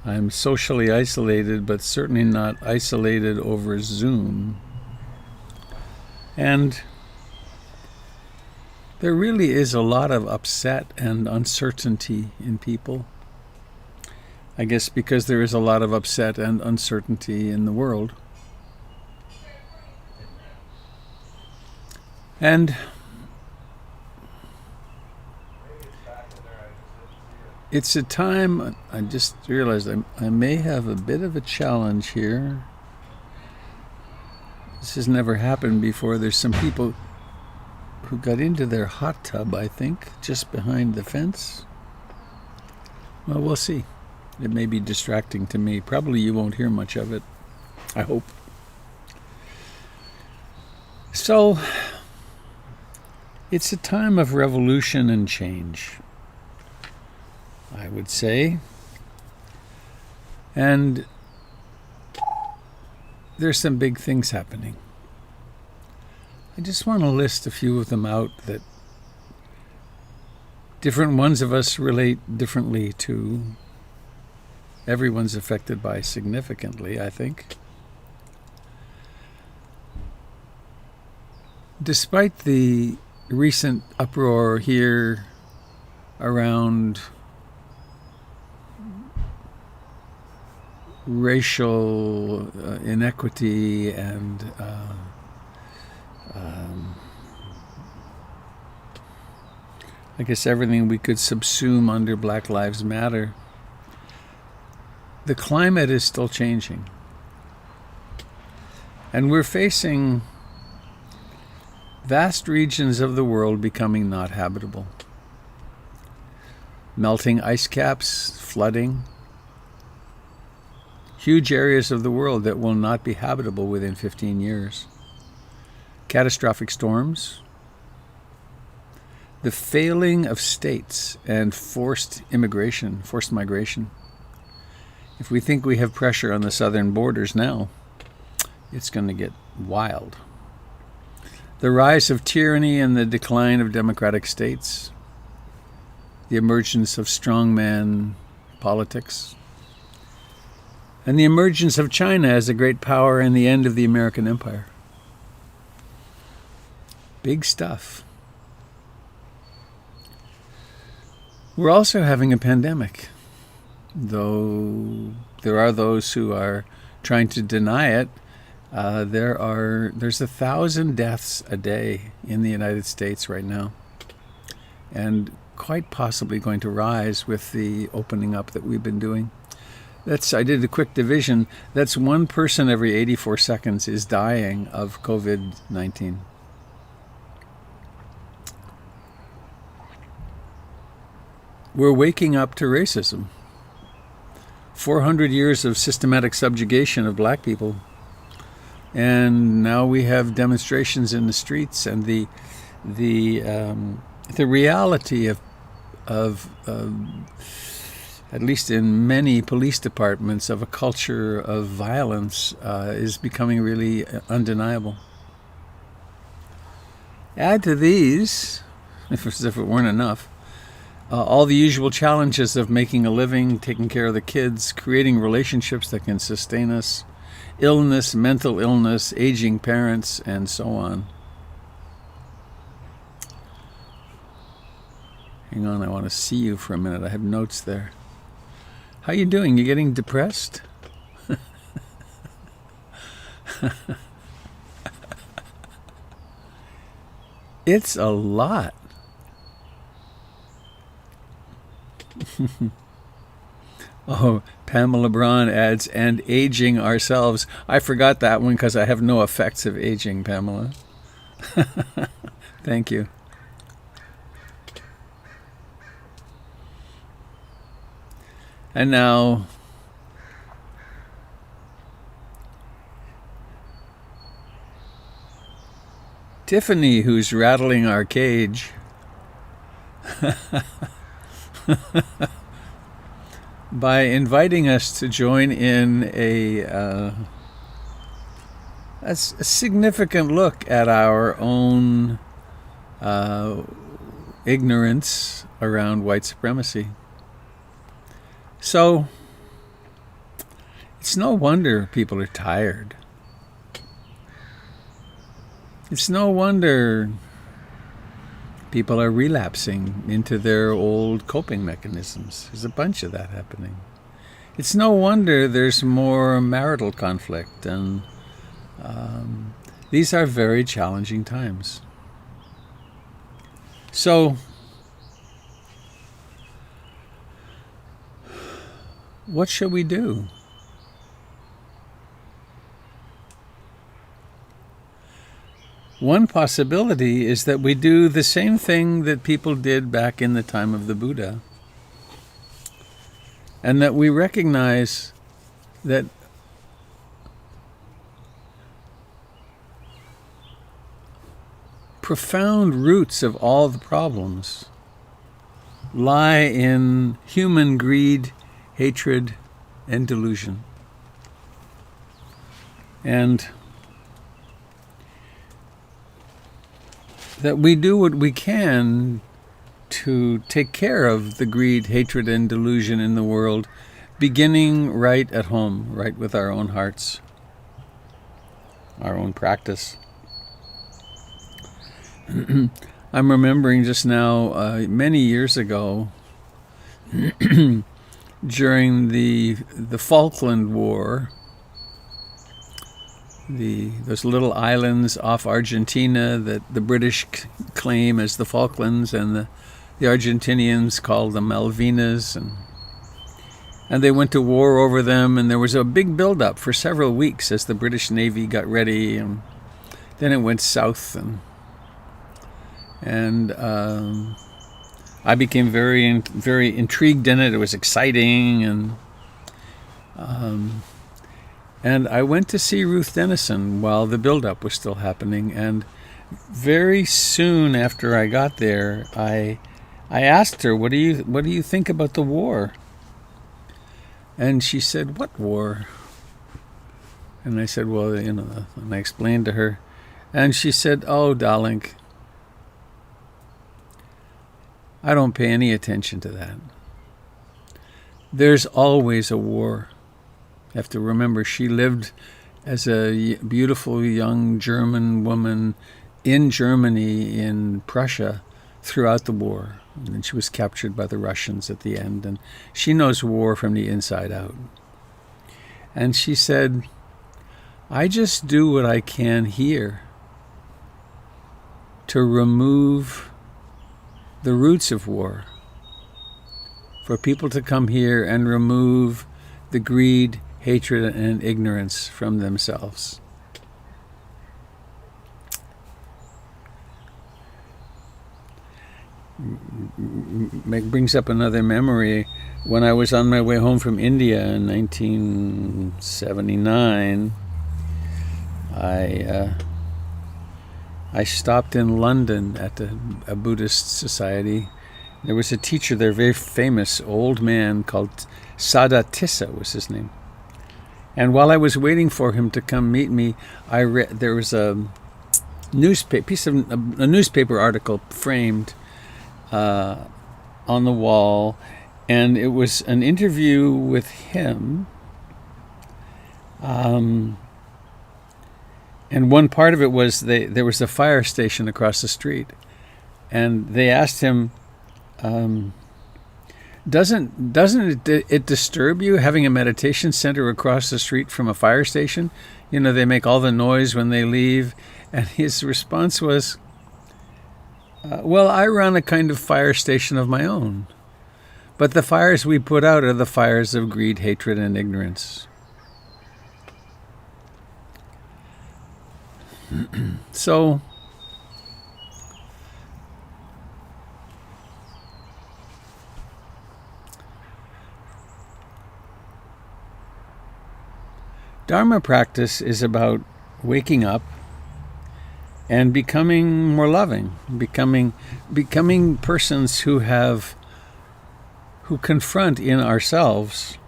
I'm socially isolated, but certainly not isolated over Zoom. And there really is a lot of upset and uncertainty in people. I guess because there is a lot of upset and uncertainty in the world. And it's a time, I just realized I may have a bit of a challenge here. This has never happened before. There's some people who got into their hot tub, I think, just behind the fence. Well, we'll see. It may be distracting to me. Probably you won't hear much of it, I hope. So, It's a time of revolution and change, I would say. And there's some big things happening. I just want to list a few of them out that different ones of us relate differently to. Everyone's affected by significantly, I think. Despite the recent uproar here around racial inequity and I guess everything we could subsume under Black Lives Matter, the climate is still changing. And we're facing vast regions of the world becoming not habitable. Melting ice caps, flooding, huge areas of the world that will not be habitable within 15 years. Catastrophic storms, the failing of states and forced migration. If we think we have pressure on the southern borders now, it's going to get wild. The rise of tyranny and the decline of democratic states, the emergence of strongman politics, and the emergence of China as a great power and the end of the American empire. Big stuff. We're also having a pandemic, though there are those who are trying to deny it. There's 1,000 deaths a day in the United States right now, and quite possibly going to rise with the opening up that we've been doing. I did a quick division. That's one person every 84 seconds is dying of COVID-19. We're waking up to racism. 400 years of systematic subjugation of black people. And now we have demonstrations in the streets, and the reality of at least in many police departments, of a culture of violence is becoming really undeniable. Add to these, if it weren't enough, all the usual challenges of making a living, taking care of the kids, creating relationships that can sustain us, illness, mental illness, aging parents, and so on. Hang on, I want to see you for a minute. I have notes there. How you doing? You getting depressed? It's a lot. Oh, Pamela Braun adds, and aging ourselves. I forgot that one because I have no effects of aging, Pamela. Thank you. And now, Tiffany, who's rattling our cage, by inviting us to join in a significant look at our own ignorance around white supremacy. So, it's no wonder people are tired. It's no wonder people are relapsing into their old coping mechanisms. There's a bunch of that happening. It's no wonder there's more marital conflict, and these are very challenging times. So, what should we do? One possibility is that we do the same thing that people did back in the time of the Buddha, and that we recognize that profound roots of all the problems lie in human greed, hatred, and delusion. And that we do what we can to take care of the greed, hatred, and delusion in the world, beginning right at home, right with our own hearts, our own practice. I'm remembering just now, many years ago, during the Falkland War, those little islands off Argentina that the British claim as the Falklands, and the Argentinians call them Malvinas, and they went to war over them, and there was a big build-up for several weeks as the British Navy got ready, and then it went south, and I became very intrigued in it. It was exciting, and I went to see Ruth Denison while the build-up was still happening. And very soon after I got there, I asked her, "What do you think about the war?" And she said, "What war?" And I said, "Well, and I explained to her, and she said, "Oh, darling, I don't pay any attention to that. There's always a war." You have to remember, she lived as a beautiful young German woman in Germany, in Prussia, throughout the war. And then she was captured by the Russians at the end. And she knows war from the inside out. And she said, "I just do what I can here to remove the roots of war. For people to come here and remove the greed, hatred, and ignorance from themselves." Brings up another memory. When I was on my way home from India in 1979, I stopped in London at a Buddhist society. There was a teacher there, very famous old man called Sadatissa was his name. And while I was waiting for him to come meet me, I read there was a newspaper article framed on the wall, and it was an interview with him. And one part of it was there was a fire station across the street, and they asked him, Doesn't it disturb you having a meditation center across the street from a fire station? They make all the noise when they leave. And his response was, well, I run a kind of fire station of my own. But the fires we put out are the fires of greed, hatred, and ignorance. So, Dharma practice is about waking up and becoming more loving, becoming persons who confront in ourselves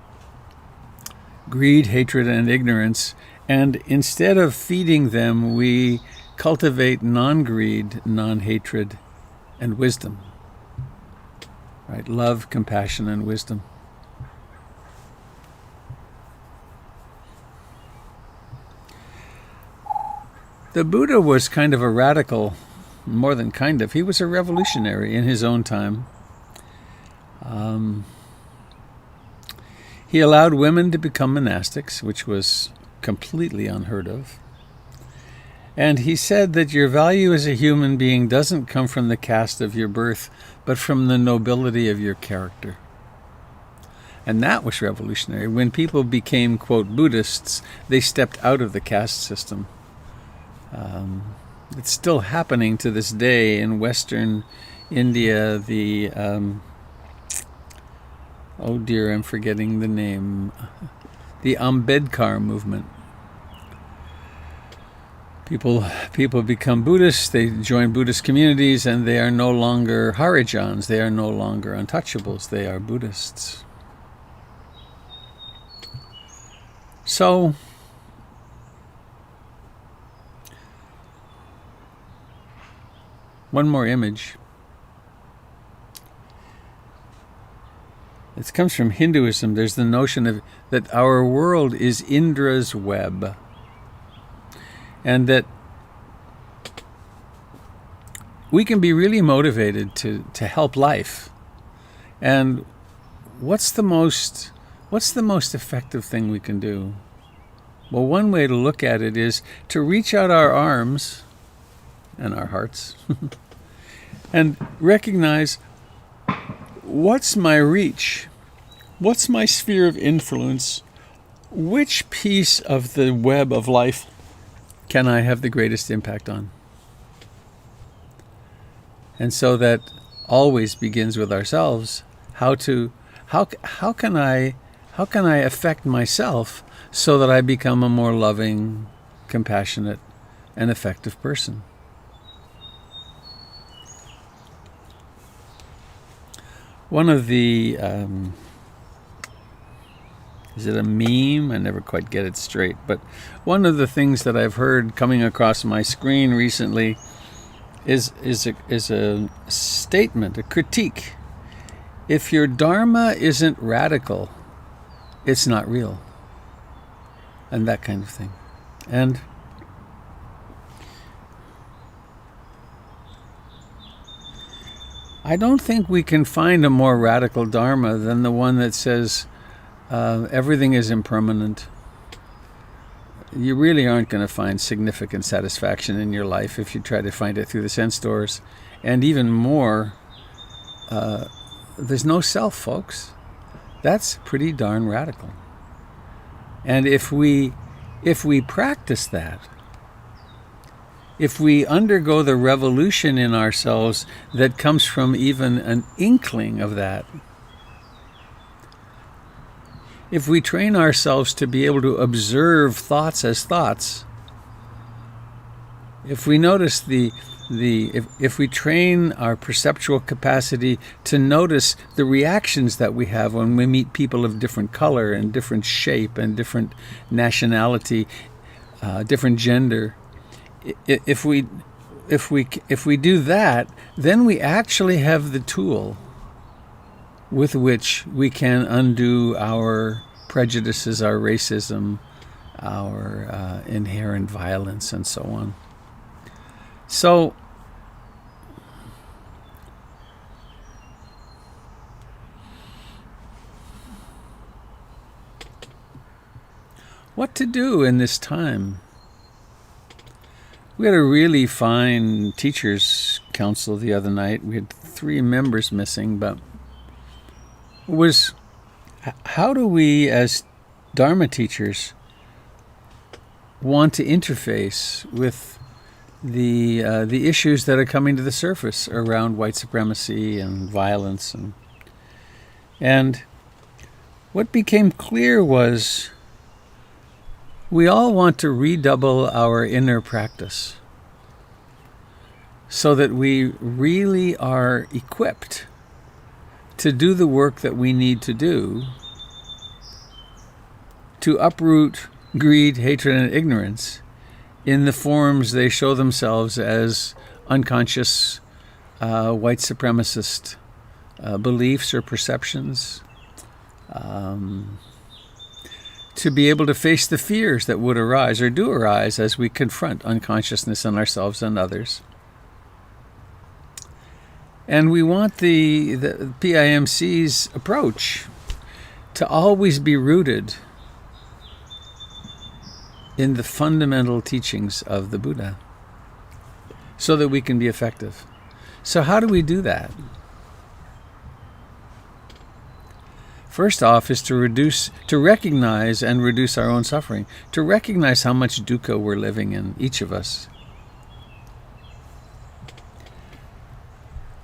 greed, hatred, and ignorance, and instead of feeding them, we cultivate non-greed, non-hatred, and wisdom. Right? Love, compassion, and wisdom. The Buddha was kind of a radical, more than kind of. He was a revolutionary in his own time. He allowed women to become monastics, which was completely unheard of. And he said that your value as a human being doesn't come from the caste of your birth, but from the nobility of your character. And that was revolutionary. When people became, quote, Buddhists, they stepped out of the caste system. It's still happening to this day in Western India. The oh dear, I'm forgetting the name. The Ambedkar Movement. People become Buddhists, they join Buddhist communities, and they are no longer Harijans, they are no longer untouchables, they are Buddhists. So, one more image. It comes from Hinduism. There's the notion of that our world is Indra's web. And that we can be really motivated to help life. And what's the most effective thing we can do? Well, one way to look at it is to reach out our arms and our hearts and recognize, what's my reach? What's my sphere of influence? Which piece of the web of life can I have the greatest impact on? And so that always begins with ourselves. How can I affect myself so that I become a more loving, compassionate, and effective person? One of the is it a meme? I never quite get it straight. But one of the things that I've heard coming across my screen recently is a statement, a critique. If your Dharma isn't radical, it's not real. And that kind of thing. And I don't think we can find a more radical Dharma than the one that says, everything is impermanent. You really aren't going to find significant satisfaction in your life if you try to find it through the sense doors. And even more, there's no self, folks. That's pretty darn radical. And if we practice that, if we undergo the revolution in ourselves that comes from even an inkling of that, if we train ourselves to be able to observe thoughts as thoughts, if we notice if we train our perceptual capacity to notice the reactions that we have when we meet people of different color and different shape and different nationality, different gender, if we do that, then we actually have the tool with which we can undo our prejudices, our racism, our inherent violence, and so on. So, what to do in this time? We had a really fine teachers' council the other night. We had 3 members missing, but it was, how do we as Dharma teachers want to interface with the issues that are coming to the surface around white supremacy and violence, and what became clear was we all want to redouble our inner practice so that we really are equipped to do the work that we need to do to uproot greed, hatred, and ignorance in the forms they show themselves as unconscious white supremacist beliefs or perceptions, to be able to face the fears that would arise or do arise as we confront unconsciousness in ourselves and others. And we want the PIMC's approach to always be rooted in the fundamental teachings of the Buddha so that we can be effective. So how do we do that? First off is to recognize and reduce our own suffering, to recognize how much dukkha we're living in, each of us.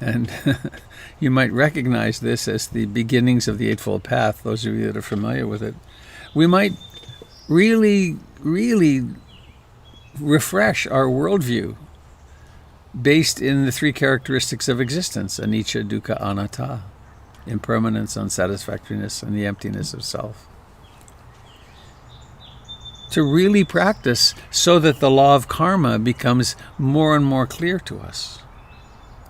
And you might recognize this as the beginnings of the Eightfold Path, those of you that are familiar with it. We might really refresh our worldview based in the three characteristics of existence: anicca, dukkha, anatta, impermanence, unsatisfactoriness, and the emptiness of self. To really practice so that the law of karma becomes more and more clear to us,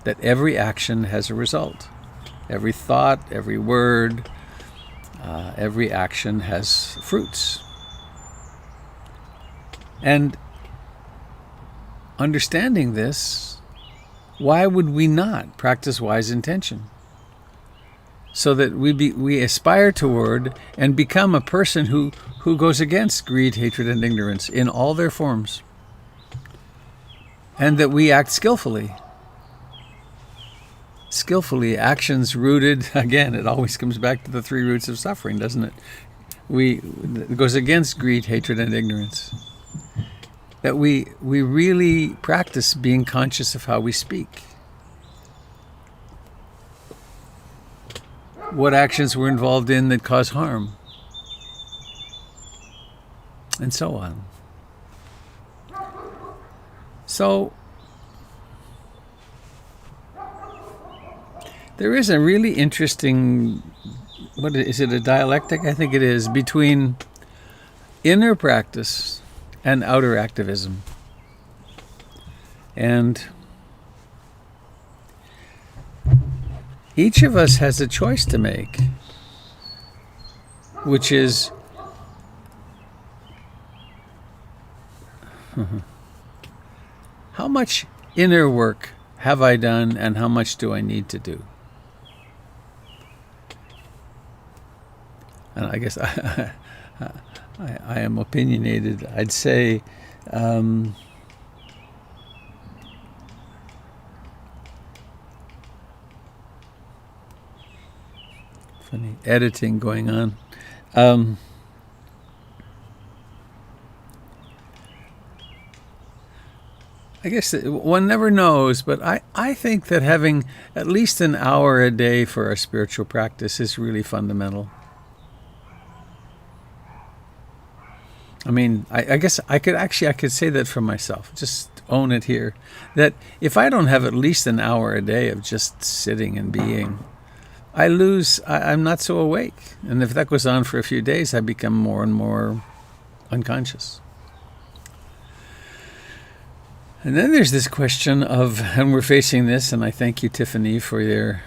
that every action has a result. Every thought, every word, every action has fruits. And understanding this, why would we not practice wise intention? So that we aspire toward and become a person who goes against greed, hatred, and ignorance in all their forms. And that we act skillfully. Skillfully, actions rooted, again, it always comes back to the three roots of suffering, doesn't it? It goes against greed, hatred, and ignorance. That we really practice being conscious of how we speak. What actions we're involved in that cause harm. And so on. So, there is a really interesting, what is it, a dialectic? I think it is, between inner practice and outer activism. And each of us has a choice to make, which is how much inner work have I done and how much do I need to do? And I guess I am opinionated. I'd say funny editing going on. I guess one never knows, but I think that having at least an hour a day for a spiritual practice is really fundamental. I mean, I guess I could say that for myself, just own it here, that if I don't have at least an hour a day of just sitting and being, I'm not so awake. And if that goes on for a few days, I become more and more unconscious. And then there's this question of, and we're facing this, and I thank you, Tiffany, for your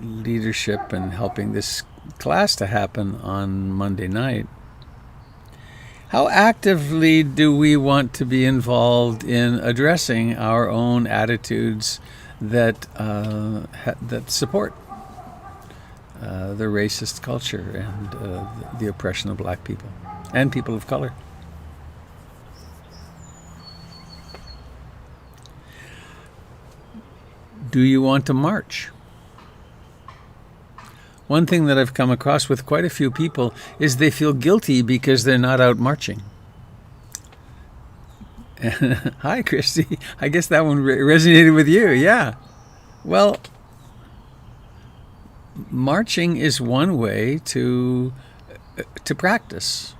leadership and helping this class to happen on Monday night. How actively do we want to be involved in addressing our own attitudes that support the racist culture and the oppression of black people and people of color? Do you want to march? One thing that I've come across with quite a few people is they feel guilty because they're not out marching. Hi, Christy. I guess that one resonated with you. Yeah. Well, marching is one way to practice.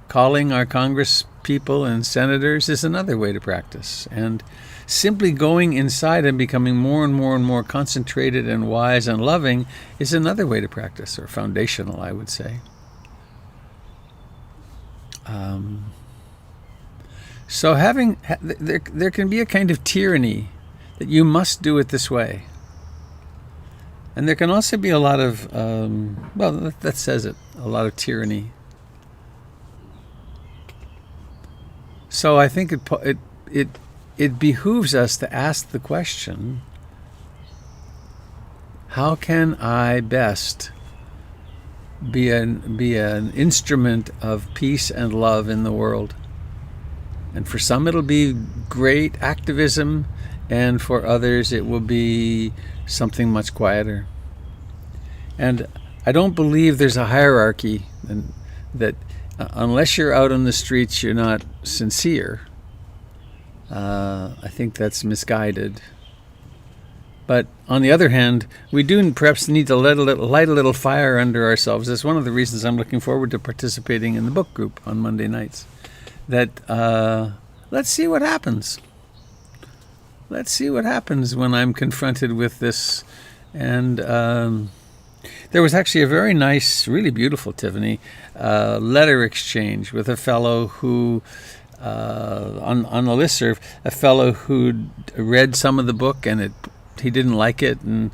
Calling our Congress people and senators is another way to practice. And simply going inside and becoming more and more and more concentrated and wise and loving is another way to practice, or foundational, I would say. So there can be a kind of tyranny that you must do it this way. And there can also be a lot of, that says it, a lot of tyranny. So I think it behooves us to ask the question, how can I best be an instrument of peace and love in the world? And for some it'll be great activism, and for others it will be something much quieter. And I don't believe there's a hierarchy, and that unless you're out on the streets you're not sincere. I think that's misguided. But on the other hand, we do perhaps need to light a little fire under ourselves. That's one of the reasons I'm looking forward to participating in the book group on Monday nights. that let's see what happens. Let's see what happens when I'm confronted with this. And there was actually a very nice, really beautiful, Tiffany, letter exchange with a fellow who, on the listserv, a fellow who'd read some of the book and he didn't like it, and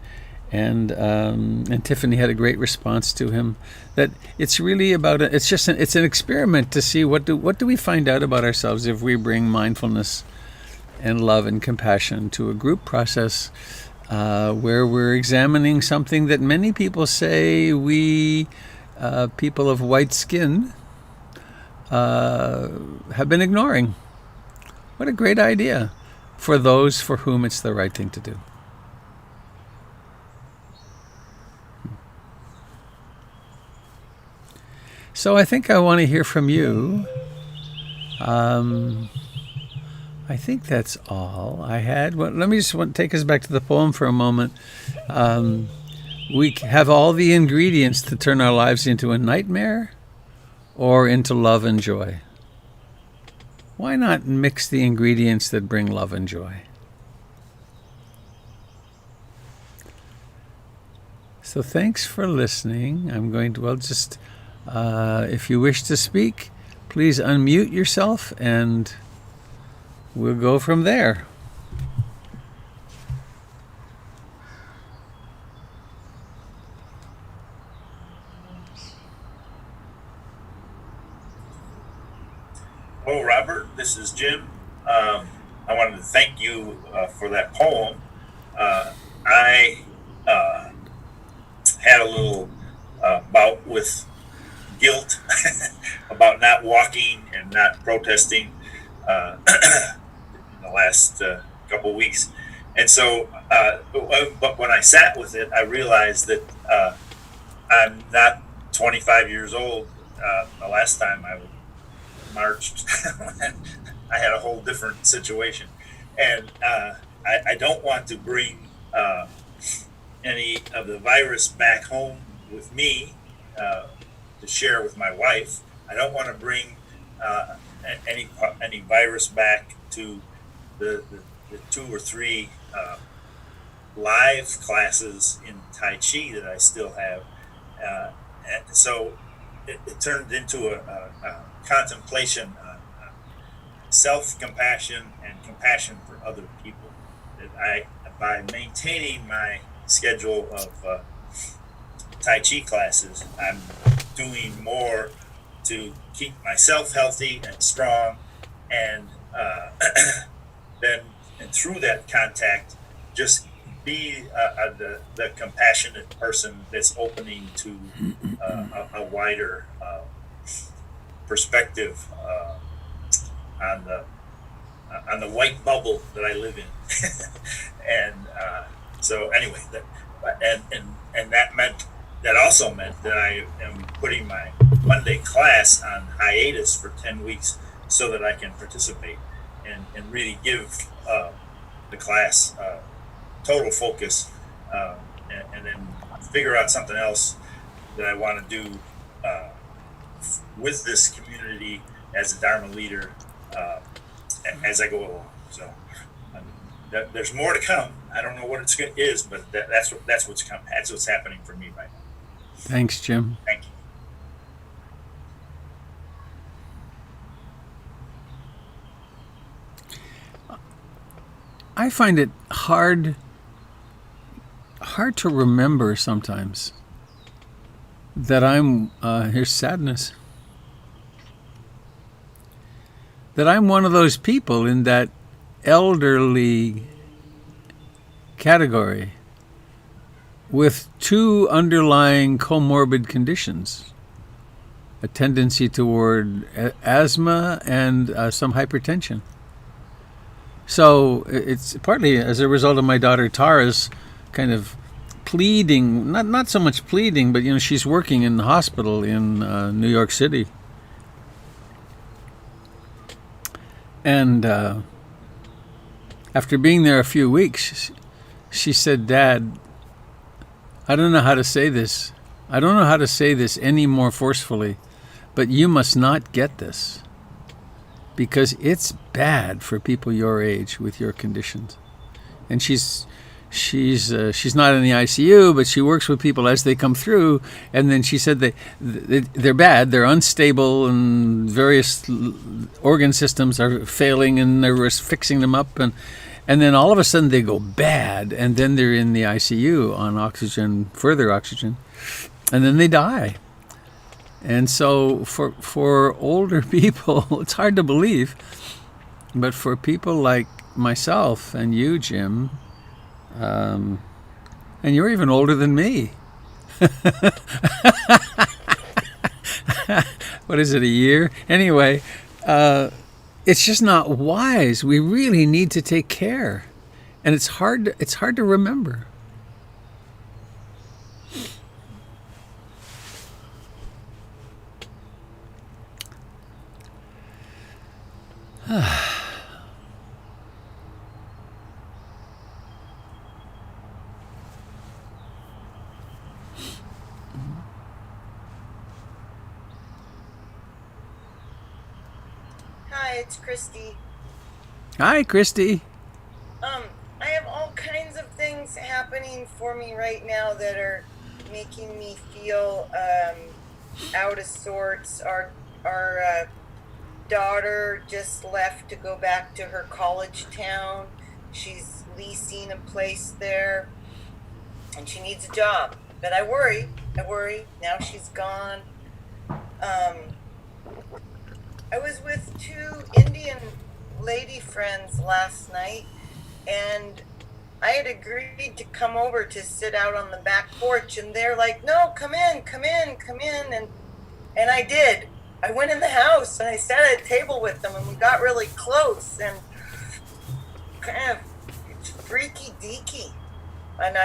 Tiffany had a great response to him. That it's really about it's an experiment to see what do we find out about ourselves if we bring mindfulness and love and compassion to a group process where we're examining something that many people say we people of white skin have been ignoring. What a great idea for those for whom it's the right thing to do. So I think I want to hear from you. I think that's all I had. Well, let me just take us back to the poem for a moment. We have all the ingredients to turn our lives into a nightmare or into love and joy. Why not mix the ingredients that bring love and joy? So thanks for listening. I'm going to, if you wish to speak, please unmute yourself and we'll go from there. Hello, Robert. This is Jim. I wanted to thank you for that poem. I had a little bout with guilt about not walking and not protesting in the last couple of weeks. And so, but when I sat with it, I realized that I'm not 25 years old. The last time I marched, I had a whole different situation. And I don't want to bring any of the virus back home with me to share with my wife. I don't want to bring any virus back to the 2 or 3 live classes in Tai Chi that I still have. And so it turned into a contemplation on self-compassion and compassion for other people. That by maintaining my schedule of Tai Chi classes, I'm doing more to keep myself healthy and strong, and then and through that contact, just be the compassionate person that's opening to a wider perspective on the white bubble that I live in. And so anyway, that also meant that I am putting my Monday class on hiatus for 10 weeks so that I can participate and really give the class total focus, and then figure out something else that I want to do with this community as a Dharma leader as I go along. So there's more to come. I don't know what it is, but that's what's coming. That's what's happening for me right now. Thanks, Jim. Thank you. I find it hard to remember sometimes that I'm here's sadness, that I'm one of those people in that elderly category with 2 underlying comorbid conditions: a tendency toward asthma and some hypertension. So it's partly as a result of my daughter Tara's kind of pleading, not so much pleading, but she's working in the hospital in New York City. And after being there a few weeks, she said, "Dad, I don't know how to say this. I don't know how to say this any more forcefully, but you must not get this." because it's bad for people your age with your conditions. And she's not in the ICU, but she works with people as they come through. And then she said they're bad, they're unstable, and various organ systems are failing, and they're fixing them up, and then all of a sudden they go bad, and then they're in the ICU on oxygen, further oxygen, and then they die. And so for older people, it's hard to believe, but for people like myself and you, Jim, and you're even older than me. What is it, a year? Anyway, it's just not wise. We really need to take care, and it's hard to remember. Hi, it's Christy. Hi, Christy. I have all kinds of things happening for me right now that are making me feel out of sorts. Our daughter just left to go back to her college town. She's leasing a place there, and she needs a job. But I worry. Now she's gone. I was with 2 Indian lady friends last night, and I had agreed to come over to sit out on the back porch, and they're like, "No, come in," and I did. I went in the house and I sat at a table with them, and we got really close, and kind of it's freaky deaky. And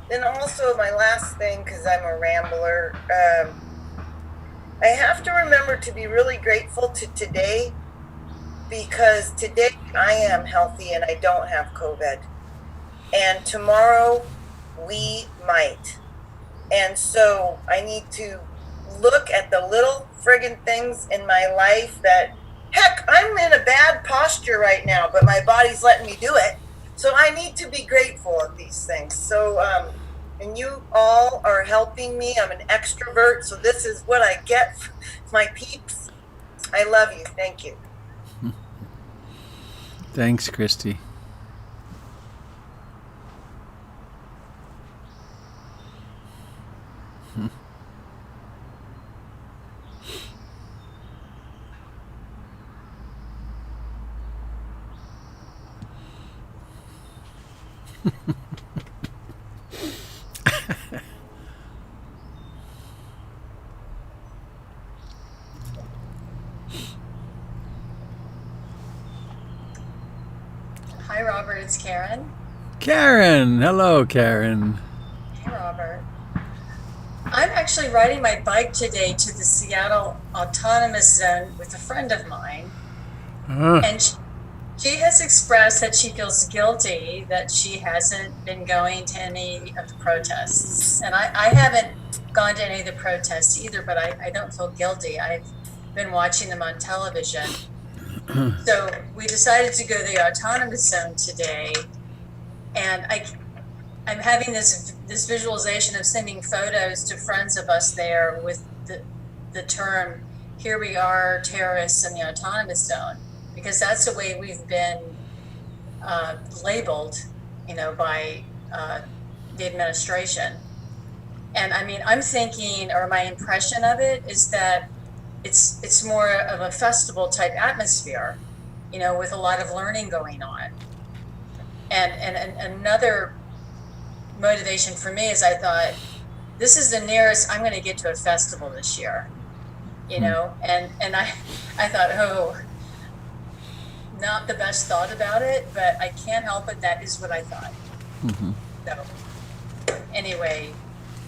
then also my last thing, because I'm a rambler, I have to remember to be really grateful to today, because today I am healthy and I don't have COVID. And tomorrow we might. And so I need to look at the little friggin' things in my life that, heck, I'm in a bad posture right now, but my body's letting me do it. So I need to be grateful of these things. So, and you all are helping me. I'm an extrovert, so this is what I get from my peeps. I love you. Thank you. Thanks, Christy. Hi, Robert. It's Karen. Karen. Hello, Karen. Hey, Robert. I'm actually riding my bike today to the Seattle Autonomous Zone with a friend of mine. And she has expressed that she feels guilty that she hasn't been going to any of the protests. And I haven't gone to any of the protests either, but I don't feel guilty. I've been watching them on television. So we decided to go to the Autonomous Zone today, and I'm having this visualization of sending photos to friends of us there with the term, "Here we are, terrorists in the Autonomous Zone," because that's the way we've been labeled, by the administration. And I mean, I'm thinking, or my impression of it is that it's more of a festival type atmosphere, with a lot of learning going on. And another motivation for me is I thought, this is the nearest I'm going to get to a festival this year, and I thought, oh, not the best thought about it, but I can't help it. That is what I thought. Mm-hmm. So anyway,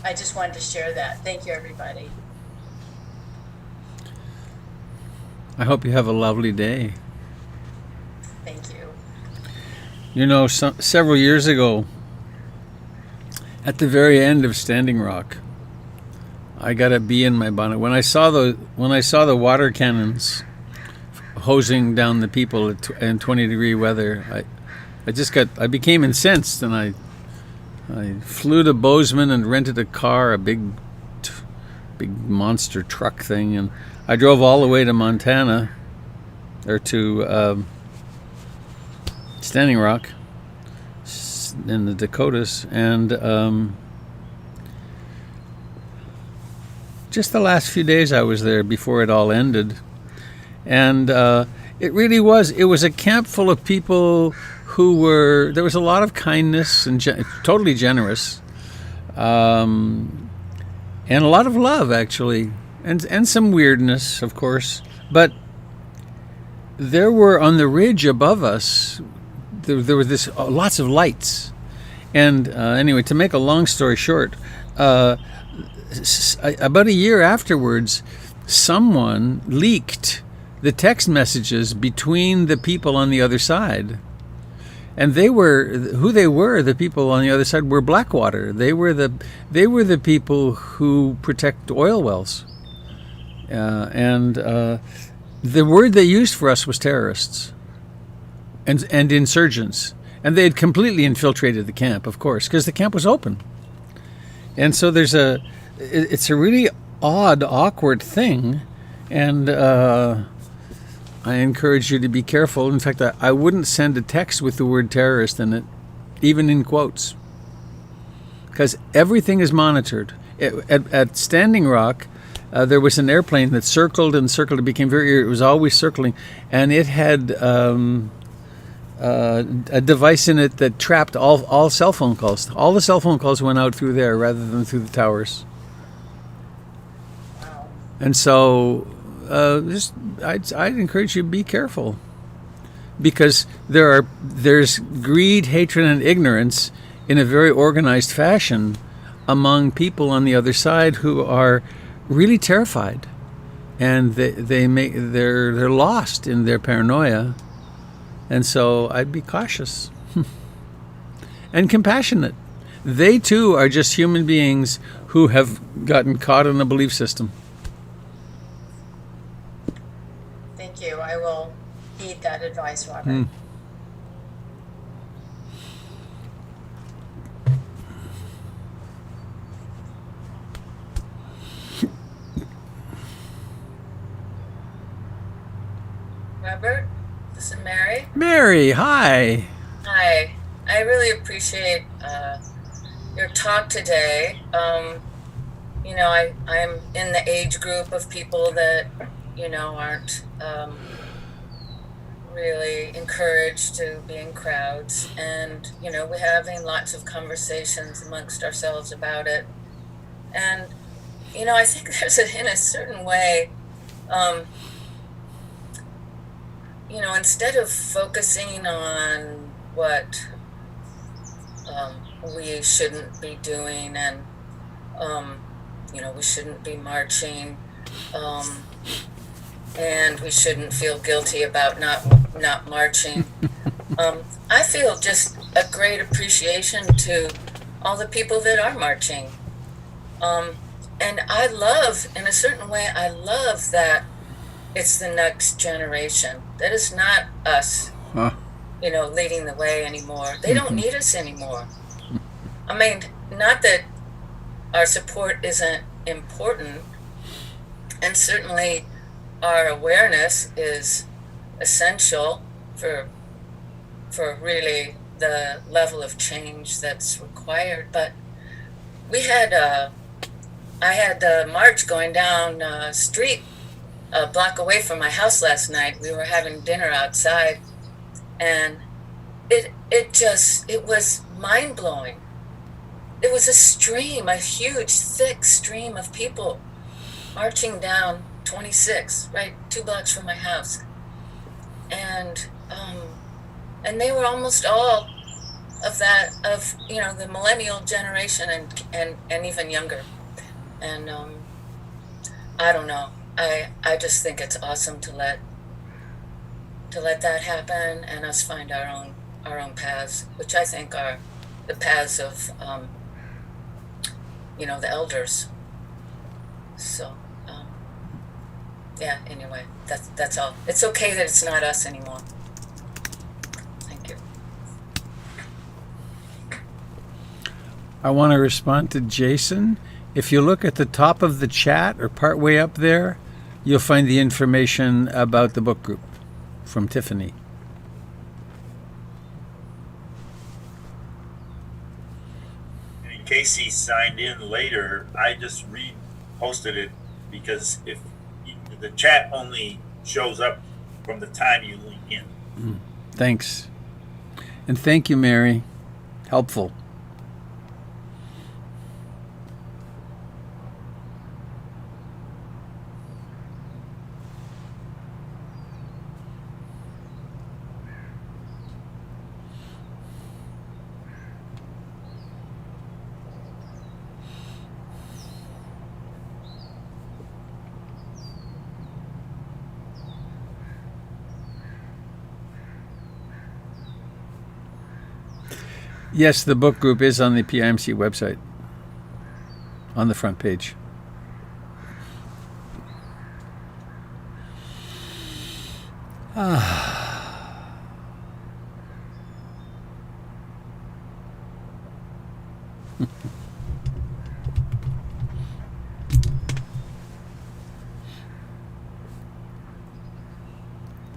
I just wanted to share that. Thank you, everybody. I hope you have a lovely day. Thank you. Several years ago, at the very end of Standing Rock, I got a bee in my bonnet when I saw the water cannons hosing down the people in 20-degree weather. I became incensed, and I flew to Bozeman and rented a car, a big monster truck thing, and I drove all the way to Montana, or to Standing Rock in the Dakotas, and just the last few days I was there before it all ended. And it was a camp full of people there was a lot of kindness and totally generous, and a lot of love, actually, and some weirdness, of course. But there were, on the ridge above us, there were lots of lights. And anyway, to make a long story short, about a year afterwards, someone leaked the text messages between the people on the other side. And the people on the other side were Blackwater. They were the people who protect oil wells. And the word they used for us was terrorists and insurgents. And they had completely infiltrated the camp, of course, because the camp was open. And so it's a really odd, awkward thing. And I encourage you to be careful. In fact, I wouldn't send a text with the word terrorist in it, even in quotes, because everything is monitored. At Standing Rock, there was an airplane that circled and circled. It became it was always circling, and it had a device in it that trapped all cell phone calls. All the cell phone calls went out through there rather than through the towers. And so I'd encourage you to be careful, because there's greed, hatred, and ignorance in a very organized fashion among people on the other side who are really terrified, and they're lost in their paranoia. And so I'd be cautious and compassionate. They too are just human beings who have gotten caught in a belief system. Thank you. I will heed that advice, Robert. Robert, this is Mary. Mary, hi. Hi. I really appreciate your talk today. I'm in the age group of people that, aren't really encouraged to be in crowds. And, we're having lots of conversations amongst ourselves about it. And, I think there's in a certain way, instead of focusing on what we shouldn't be doing, and we shouldn't be marching, and we shouldn't feel guilty about not marching. I feel just a great appreciation to all the people that are marching, and I love, in a certain way, that it's the next generation. That is not us, leading the way anymore. They don't need us anymore. I mean, not that our support isn't important, and certainly our awareness is essential for really the level of change that's required. But I had a march going down street a block away from my house last night. We were having dinner outside, and it was mind-blowing. It was a huge, thick stream of people marching down 26, right, 2 blocks from my house. And they were almost all of the millennial generation and even younger. And I don't know. I just think it's awesome to let that happen, and us find our own paths, which I think are the paths of the elders. So Yeah, anyway, that's all. It's okay that it's not us anymore. Thank you. I want to respond to Jason. If you look at the top of the chat or part way up there, you'll find the information about the book group from Tiffany. In case he signed in later, I just reposted it because if the chat only shows up from the time you link in. Thanks. And thank you, Mary. Helpful. Yes, the book group is on the PIMC website, on the front page.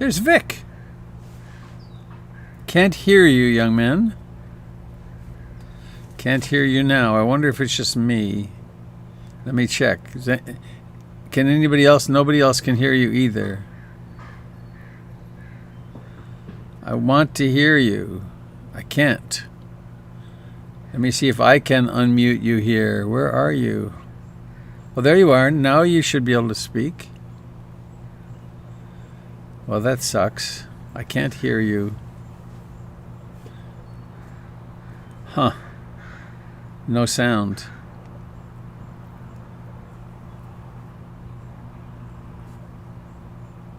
There's Vic. Can't hear you, young man. Can't hear you now. I wonder if it's just me. Let me check. Can anybody else? Nobody else can hear you either. I want to hear you. I can't. Let me see if I can unmute you here. Where are you? Well, there you are. Now you should be able to speak. Well, that sucks. I can't hear you. Huh. No sound.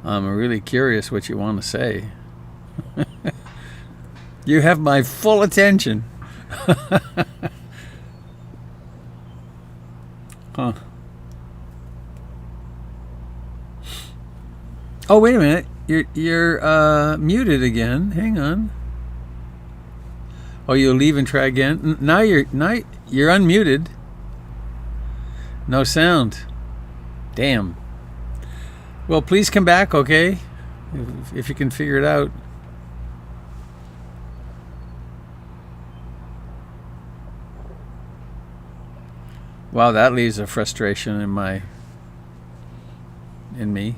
I'm really curious what you want to say. You have my full attention. Huh. Oh, wait a minute. You're muted again. Hang on. Oh, you'll leave and try again. Now you're unmuted. No sound. Damn. Well, please come back, okay? If you can figure it out. Wow, that leaves a frustration in me.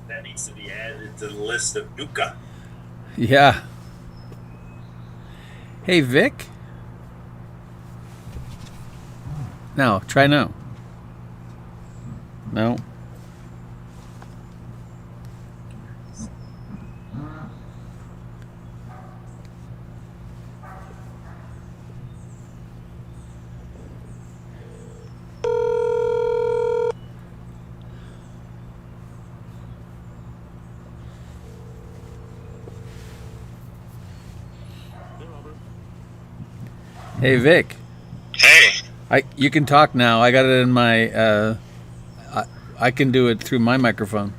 That needs to be added to the list of dukkha. Yeah. Hey, Vic. Now, try now. No. Hey, Vic. Hey. You can talk now. I got it in my. I can do it through my microphone.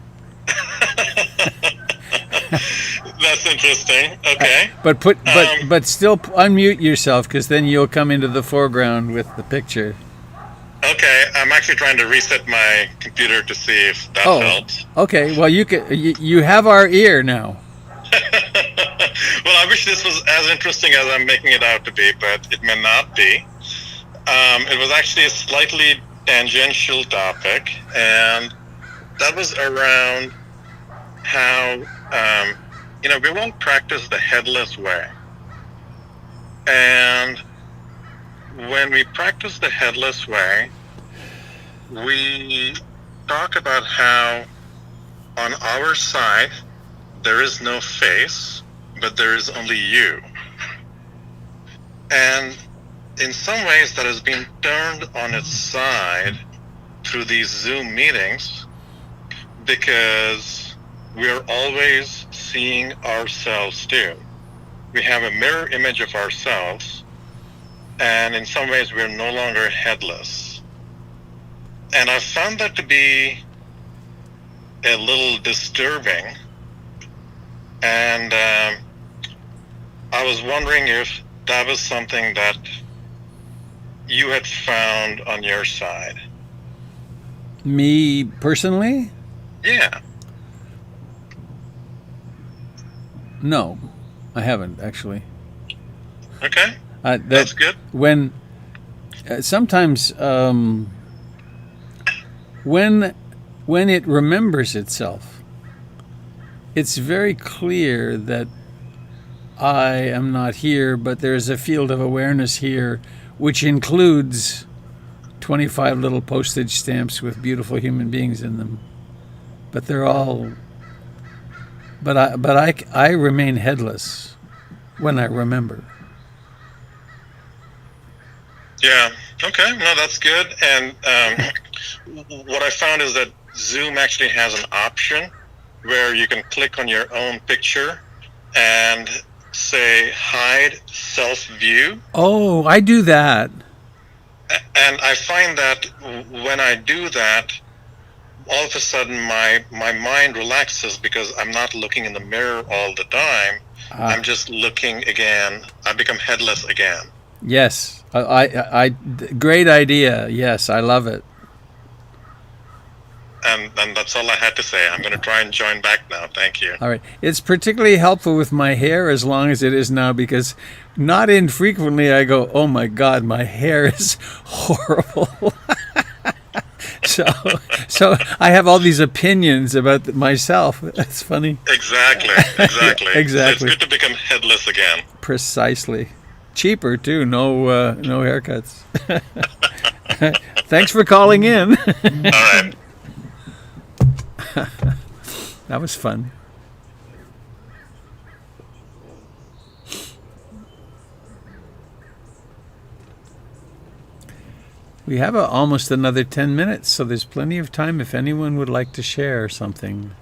That's interesting. Okay. But still unmute yourself, because then you'll come into the foreground with the picture. Okay. I'm actually trying to reset my computer to see if that helps. Okay. Well, you have our ear now. Well, I wish this was as interesting as I'm making it out to be, but it may not be. It was actually a slightly tangential topic, and that was around how, we won't practice the headless way. And when we practice the headless way, we talk about how on our side, there is no face, but there is only you. And in some ways that has been turned on its side through these Zoom meetings, because we're always seeing ourselves do. We have a mirror image of ourselves, and in some ways we're no longer headless. And I found that to be a little disturbing. And I was wondering if that was something that you had found on your side. Me personally? Yeah. No, I haven't actually. Okay. That's good. When sometimes when it remembers itself, it's very clear that I am not here, but there's a field of awareness here, which includes 25 little postage stamps with beautiful human beings in them. But they're all. But I remain headless when I remember. Yeah. Okay. No, that's good. And what I found is that Zoom actually has an option where you can click on your own picture and say hide self-view. Oh, I do that. And I find that when I do that, all of a sudden my mind relaxes because I'm not looking in the mirror all the time. I'm just looking again. I become headless again. Yes, I great idea. Yes, I love it. And that's all I had to say. I'm going to try and join back now. Thank you. All right. It's particularly helpful with my hair as long as it is now, because not infrequently I go, oh my God, my hair is horrible. So I have all these opinions about myself. That's funny. Exactly. Exactly. So it's good to become headless again. Precisely. Cheaper too. No haircuts. Thanks for calling in. All right. That was fun. We have almost another 10 minutes, so there's plenty of time if anyone would like to share something.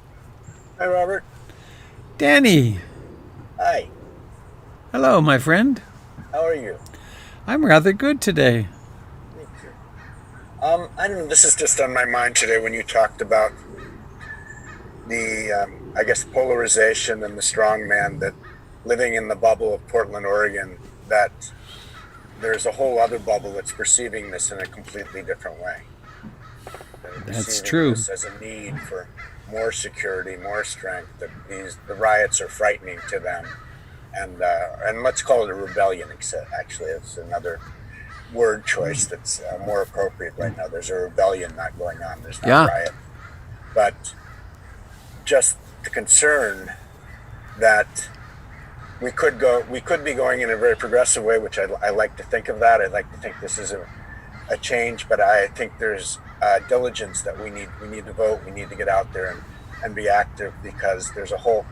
Hi, Robert. Danny. Hi. Hello, my friend. How are you? I'm rather good today. Thank you. I don't know, this is just on my mind today when you talked about the, I guess, polarization and the strong man that living in the bubble of Portland, Oregon, that there's a whole other bubble that's perceiving this in a completely different way. That's true. This as a need for more security, more strength. That the riots are frightening to them, and let's call it a rebellion. Actually, it's another word choice that's more appropriate right now. There's a rebellion not going on. There's not a riot, but just the concern that we could be going in a very progressive way, which I like to think of that. I like to think this is a change, but I think there's diligence that we need to vote. We need to get out there and be active, because there's a whole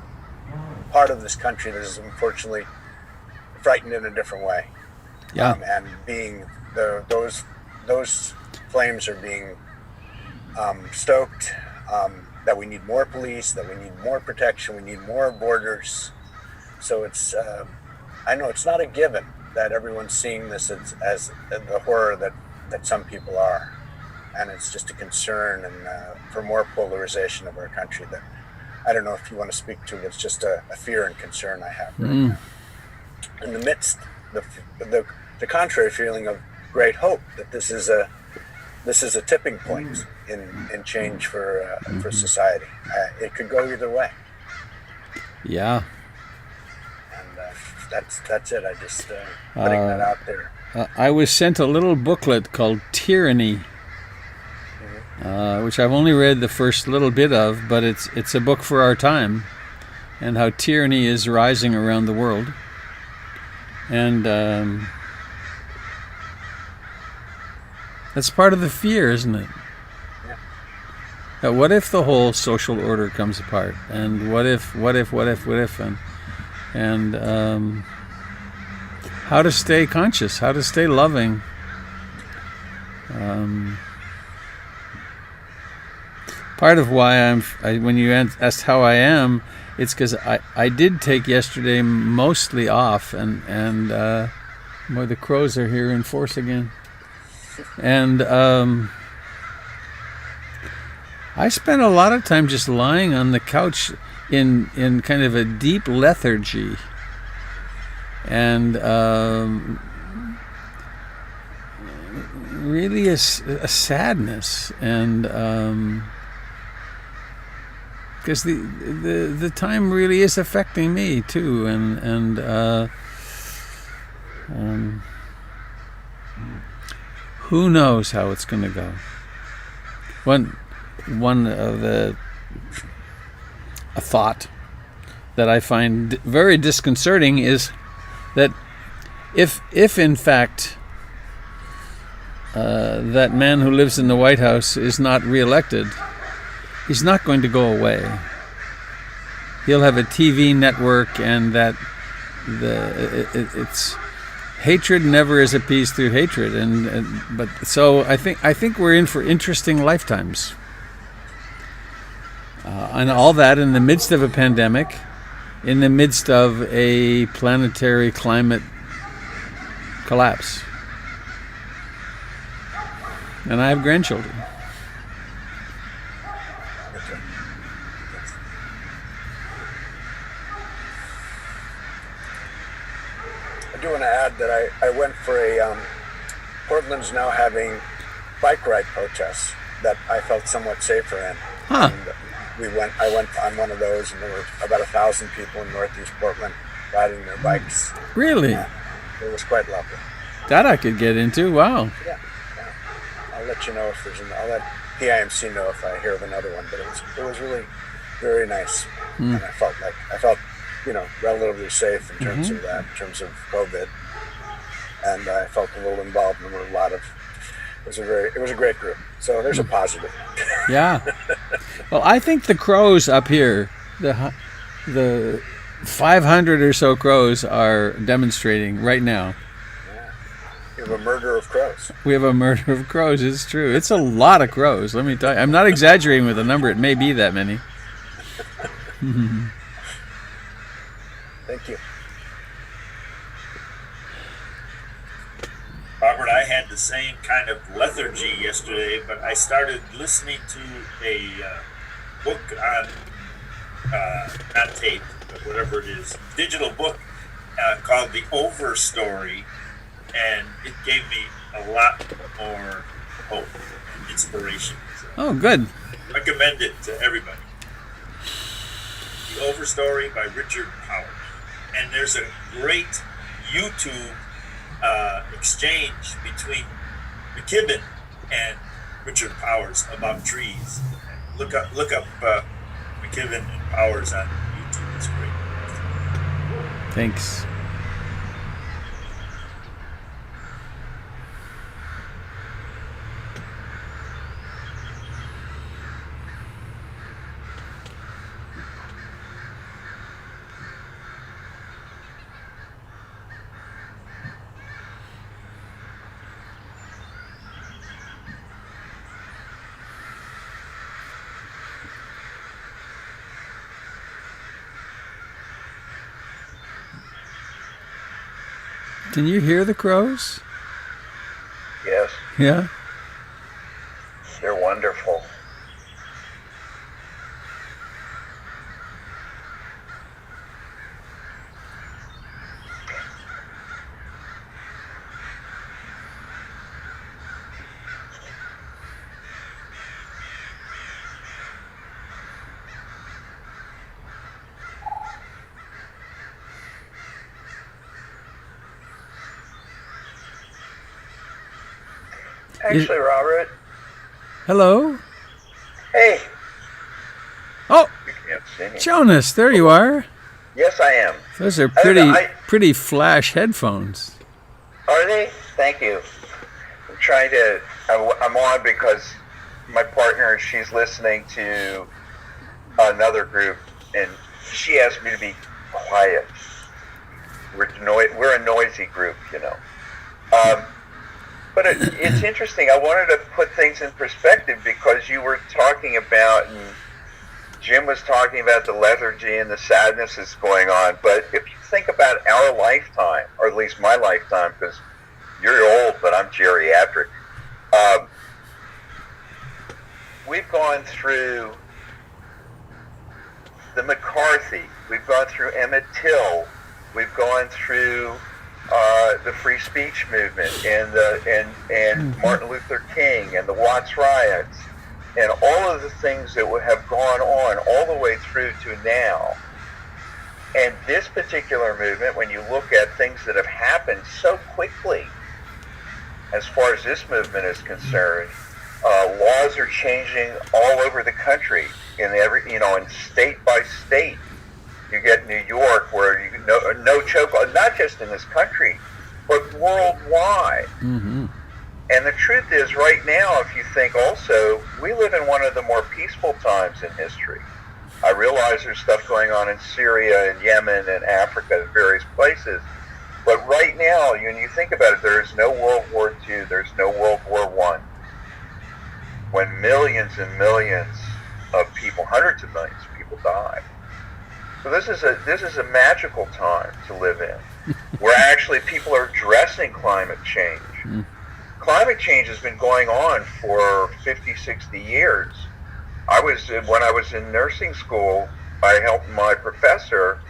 part of this country that is unfortunately frightened in a different way. Yeah. And being those flames are being stoked. That we need more police, that we need more protection, we need more borders. So it's, I know it's not a given that everyone's seeing this as the horror that some people are. And it's just a concern and for more polarization of our country that I don't know if you want to speak to, but it's just a fear and concern I have right now. In the midst, the contrary feeling of great hope that this is a tipping point in change for society. It could go either way. Yeah. And that's it. I just putting that out there. I was sent a little booklet called Tyranny, which I've only read the first little bit of, but it's a book for our time and how tyranny is rising around the world. And that's part of the fear, isn't it? Yeah. What if the whole social order comes apart? And what if, and how to stay conscious, how to stay loving. Part of why when you asked how I am, it's because I did take yesterday mostly off, and boy, the crows are here in force again. And I spent a lot of time just lying on the couch in kind of a deep lethargy, and really a sadness, and because the time really is affecting me too, and who knows how it's going to go. One of a thought that I find very disconcerting is that if in fact that man who lives in the White House is not reelected, he's not going to go away. He'll have a TV network, and it's hatred never is appeased through hatred, but so I think we're in for interesting lifetimes, and all that in the midst of a pandemic, in the midst of a planetary climate collapse. And I have grandchildren. I do want to add that I went for a Portland's now having bike ride protests that I felt somewhat safer in. Huh. And I went on one of those, and there were about 1,000 people in Northeast Portland riding their bikes. Really? Yeah, it was quite lovely. That I could get into. Wow. Yeah. I'll let you know if I'll let PIMC know if I hear of another one. But it was really very nice, and I felt relatively safe in terms of that, in terms of COVID, and I felt a little involved in a lot of. It was a great group. So there's a positive. Yeah. Well, I think the crows up here, the 500 or so crows are demonstrating right now. Yeah. You have a murder of crows. We have a murder of crows. It's true. It's a lot of crows. Let me tell you. I'm not exaggerating with the number. It may be that many. Thank you. Robert, I had the same kind of lethargy yesterday, but I started listening to a book on, not tape, but whatever it is, digital book called The Over Story, and it gave me a lot more hope and inspiration. So Oh, good. recommend it to everybody. The Over Story by Richard Powers. And there's a great YouTube exchange between McKibben and Richard Powers about trees. Look up McKibben and Powers on YouTube. It's great. Thanks. Can you hear the crows? Yes, Yeah? they're wonderful. Actually, Robert, Hello? hey, Oh, you can't see me. Jonas, there you are. Yes, I am. Those are I don't know, pretty flash headphones. Are they? Thank you. I'm on because my partner, she's listening to another group, and she asked me to be quiet. We're a noisy group, you know. But it's interesting. I wanted to put things in perspective because you were talking about and Jim was talking about the lethargy and the sadness that's going on, but if you think about our lifetime, or at least my lifetime, because you're old, but I'm geriatric, we've gone through the McCarthy, we've gone through Emmett Till, we've gone through the free speech movement and Martin Luther King and the Watts riots and all of the things that would have gone on all the way through to now. And this particular movement, when you look at things that have happened so quickly, as far as this movement is concerned, laws are changing all over the country in state by state. You get New York where you no choke, not just in this country, but worldwide. Mm-hmm. And the truth is, right now, if you think also, we live in one of the more peaceful times in history. I realize there's stuff going on in Syria and Yemen and Africa and various places. But right now, when you think about it, there is no World War II, there's no World War I. When millions and millions of people, hundreds of millions of people died. So this is a magical time to live in, where actually people are addressing climate change. Climate change has been going on for 50, 60 years. When I was in nursing school, I helped my professor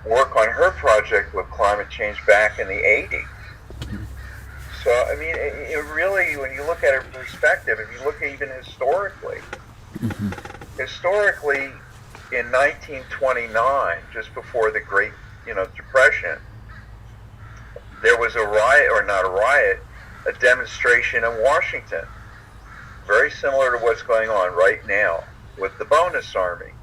work on her project with climate change back in the 80s. So, I mean, it really, when you look at it in perspective, if you look even historically, in 1929, just before the Great, Depression, there was a riot, or not a riot, a demonstration in Washington, very similar to what's going on right now with the bonus army.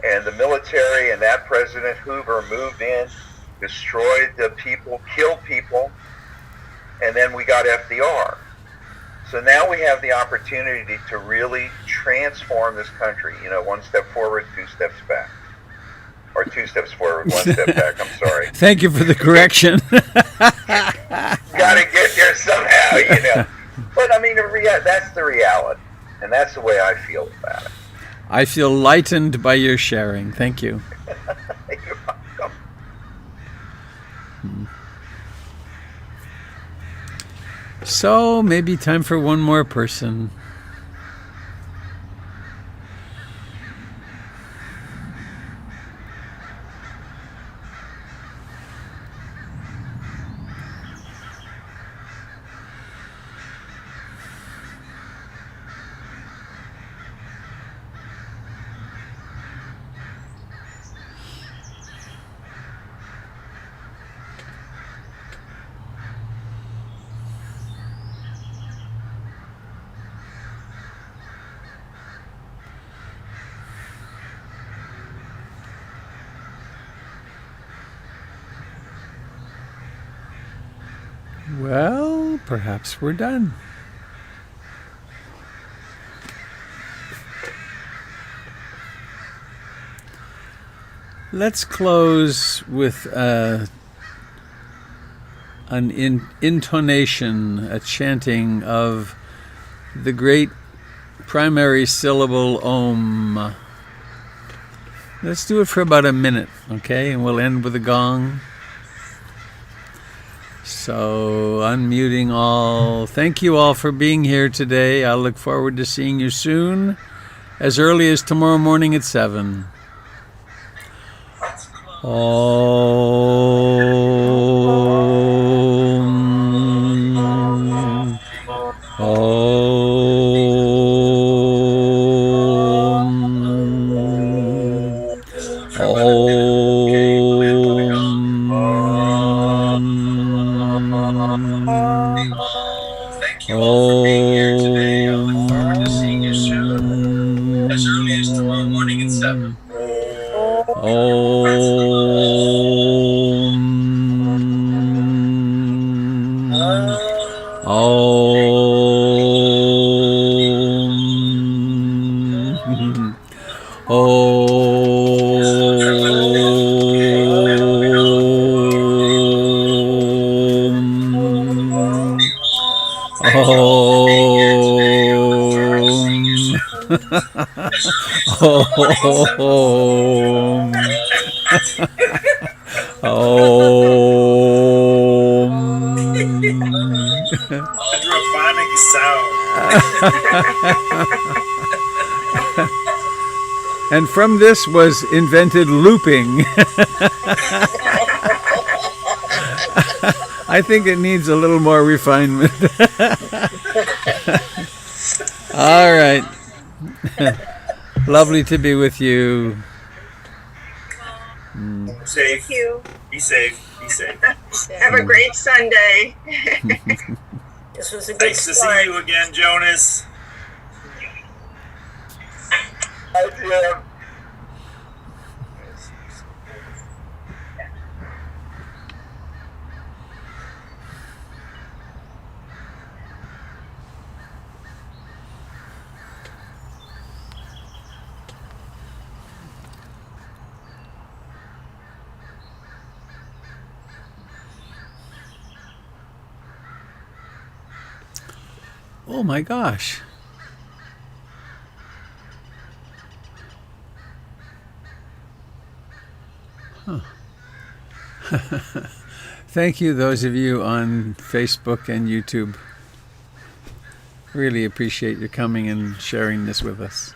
And the military and that President Hoover moved in, destroyed the people, killed people, and then we got FDR. So now we have the opportunity to really transform this country. One step forward, two steps back. Or two steps forward, one step back. I'm sorry. Thank you for the correction. Got to get there somehow, But I mean, that's the reality. And that's the way I feel about it. I feel lightened by your sharing. Thank you. You're welcome. So maybe time for one more person. Well, perhaps we're done. Let's close with an intonation, a chanting of the great primary syllable Om. Let's do it for about a minute, okay? And we'll end with a gong. So, unmuting all. Thank you all for being here today. I look forward to seeing you soon, as early as tomorrow morning at 7. Om. Thank you all for being here today. I look forward to seeing you soon, as early as tomorrow morning at 7. Hydrophonic sound. And from this was invented looping. I think it needs a little more refinement. All right. Lovely to be with you. Safe. Thank you. Be safe. Be safe. Have a great Sunday. This was a good Nice to start. see you again, Jonas. Hi, Jim. Oh my gosh. Huh. Thank you, those of you on Facebook and YouTube. Really appreciate you coming and sharing this with us.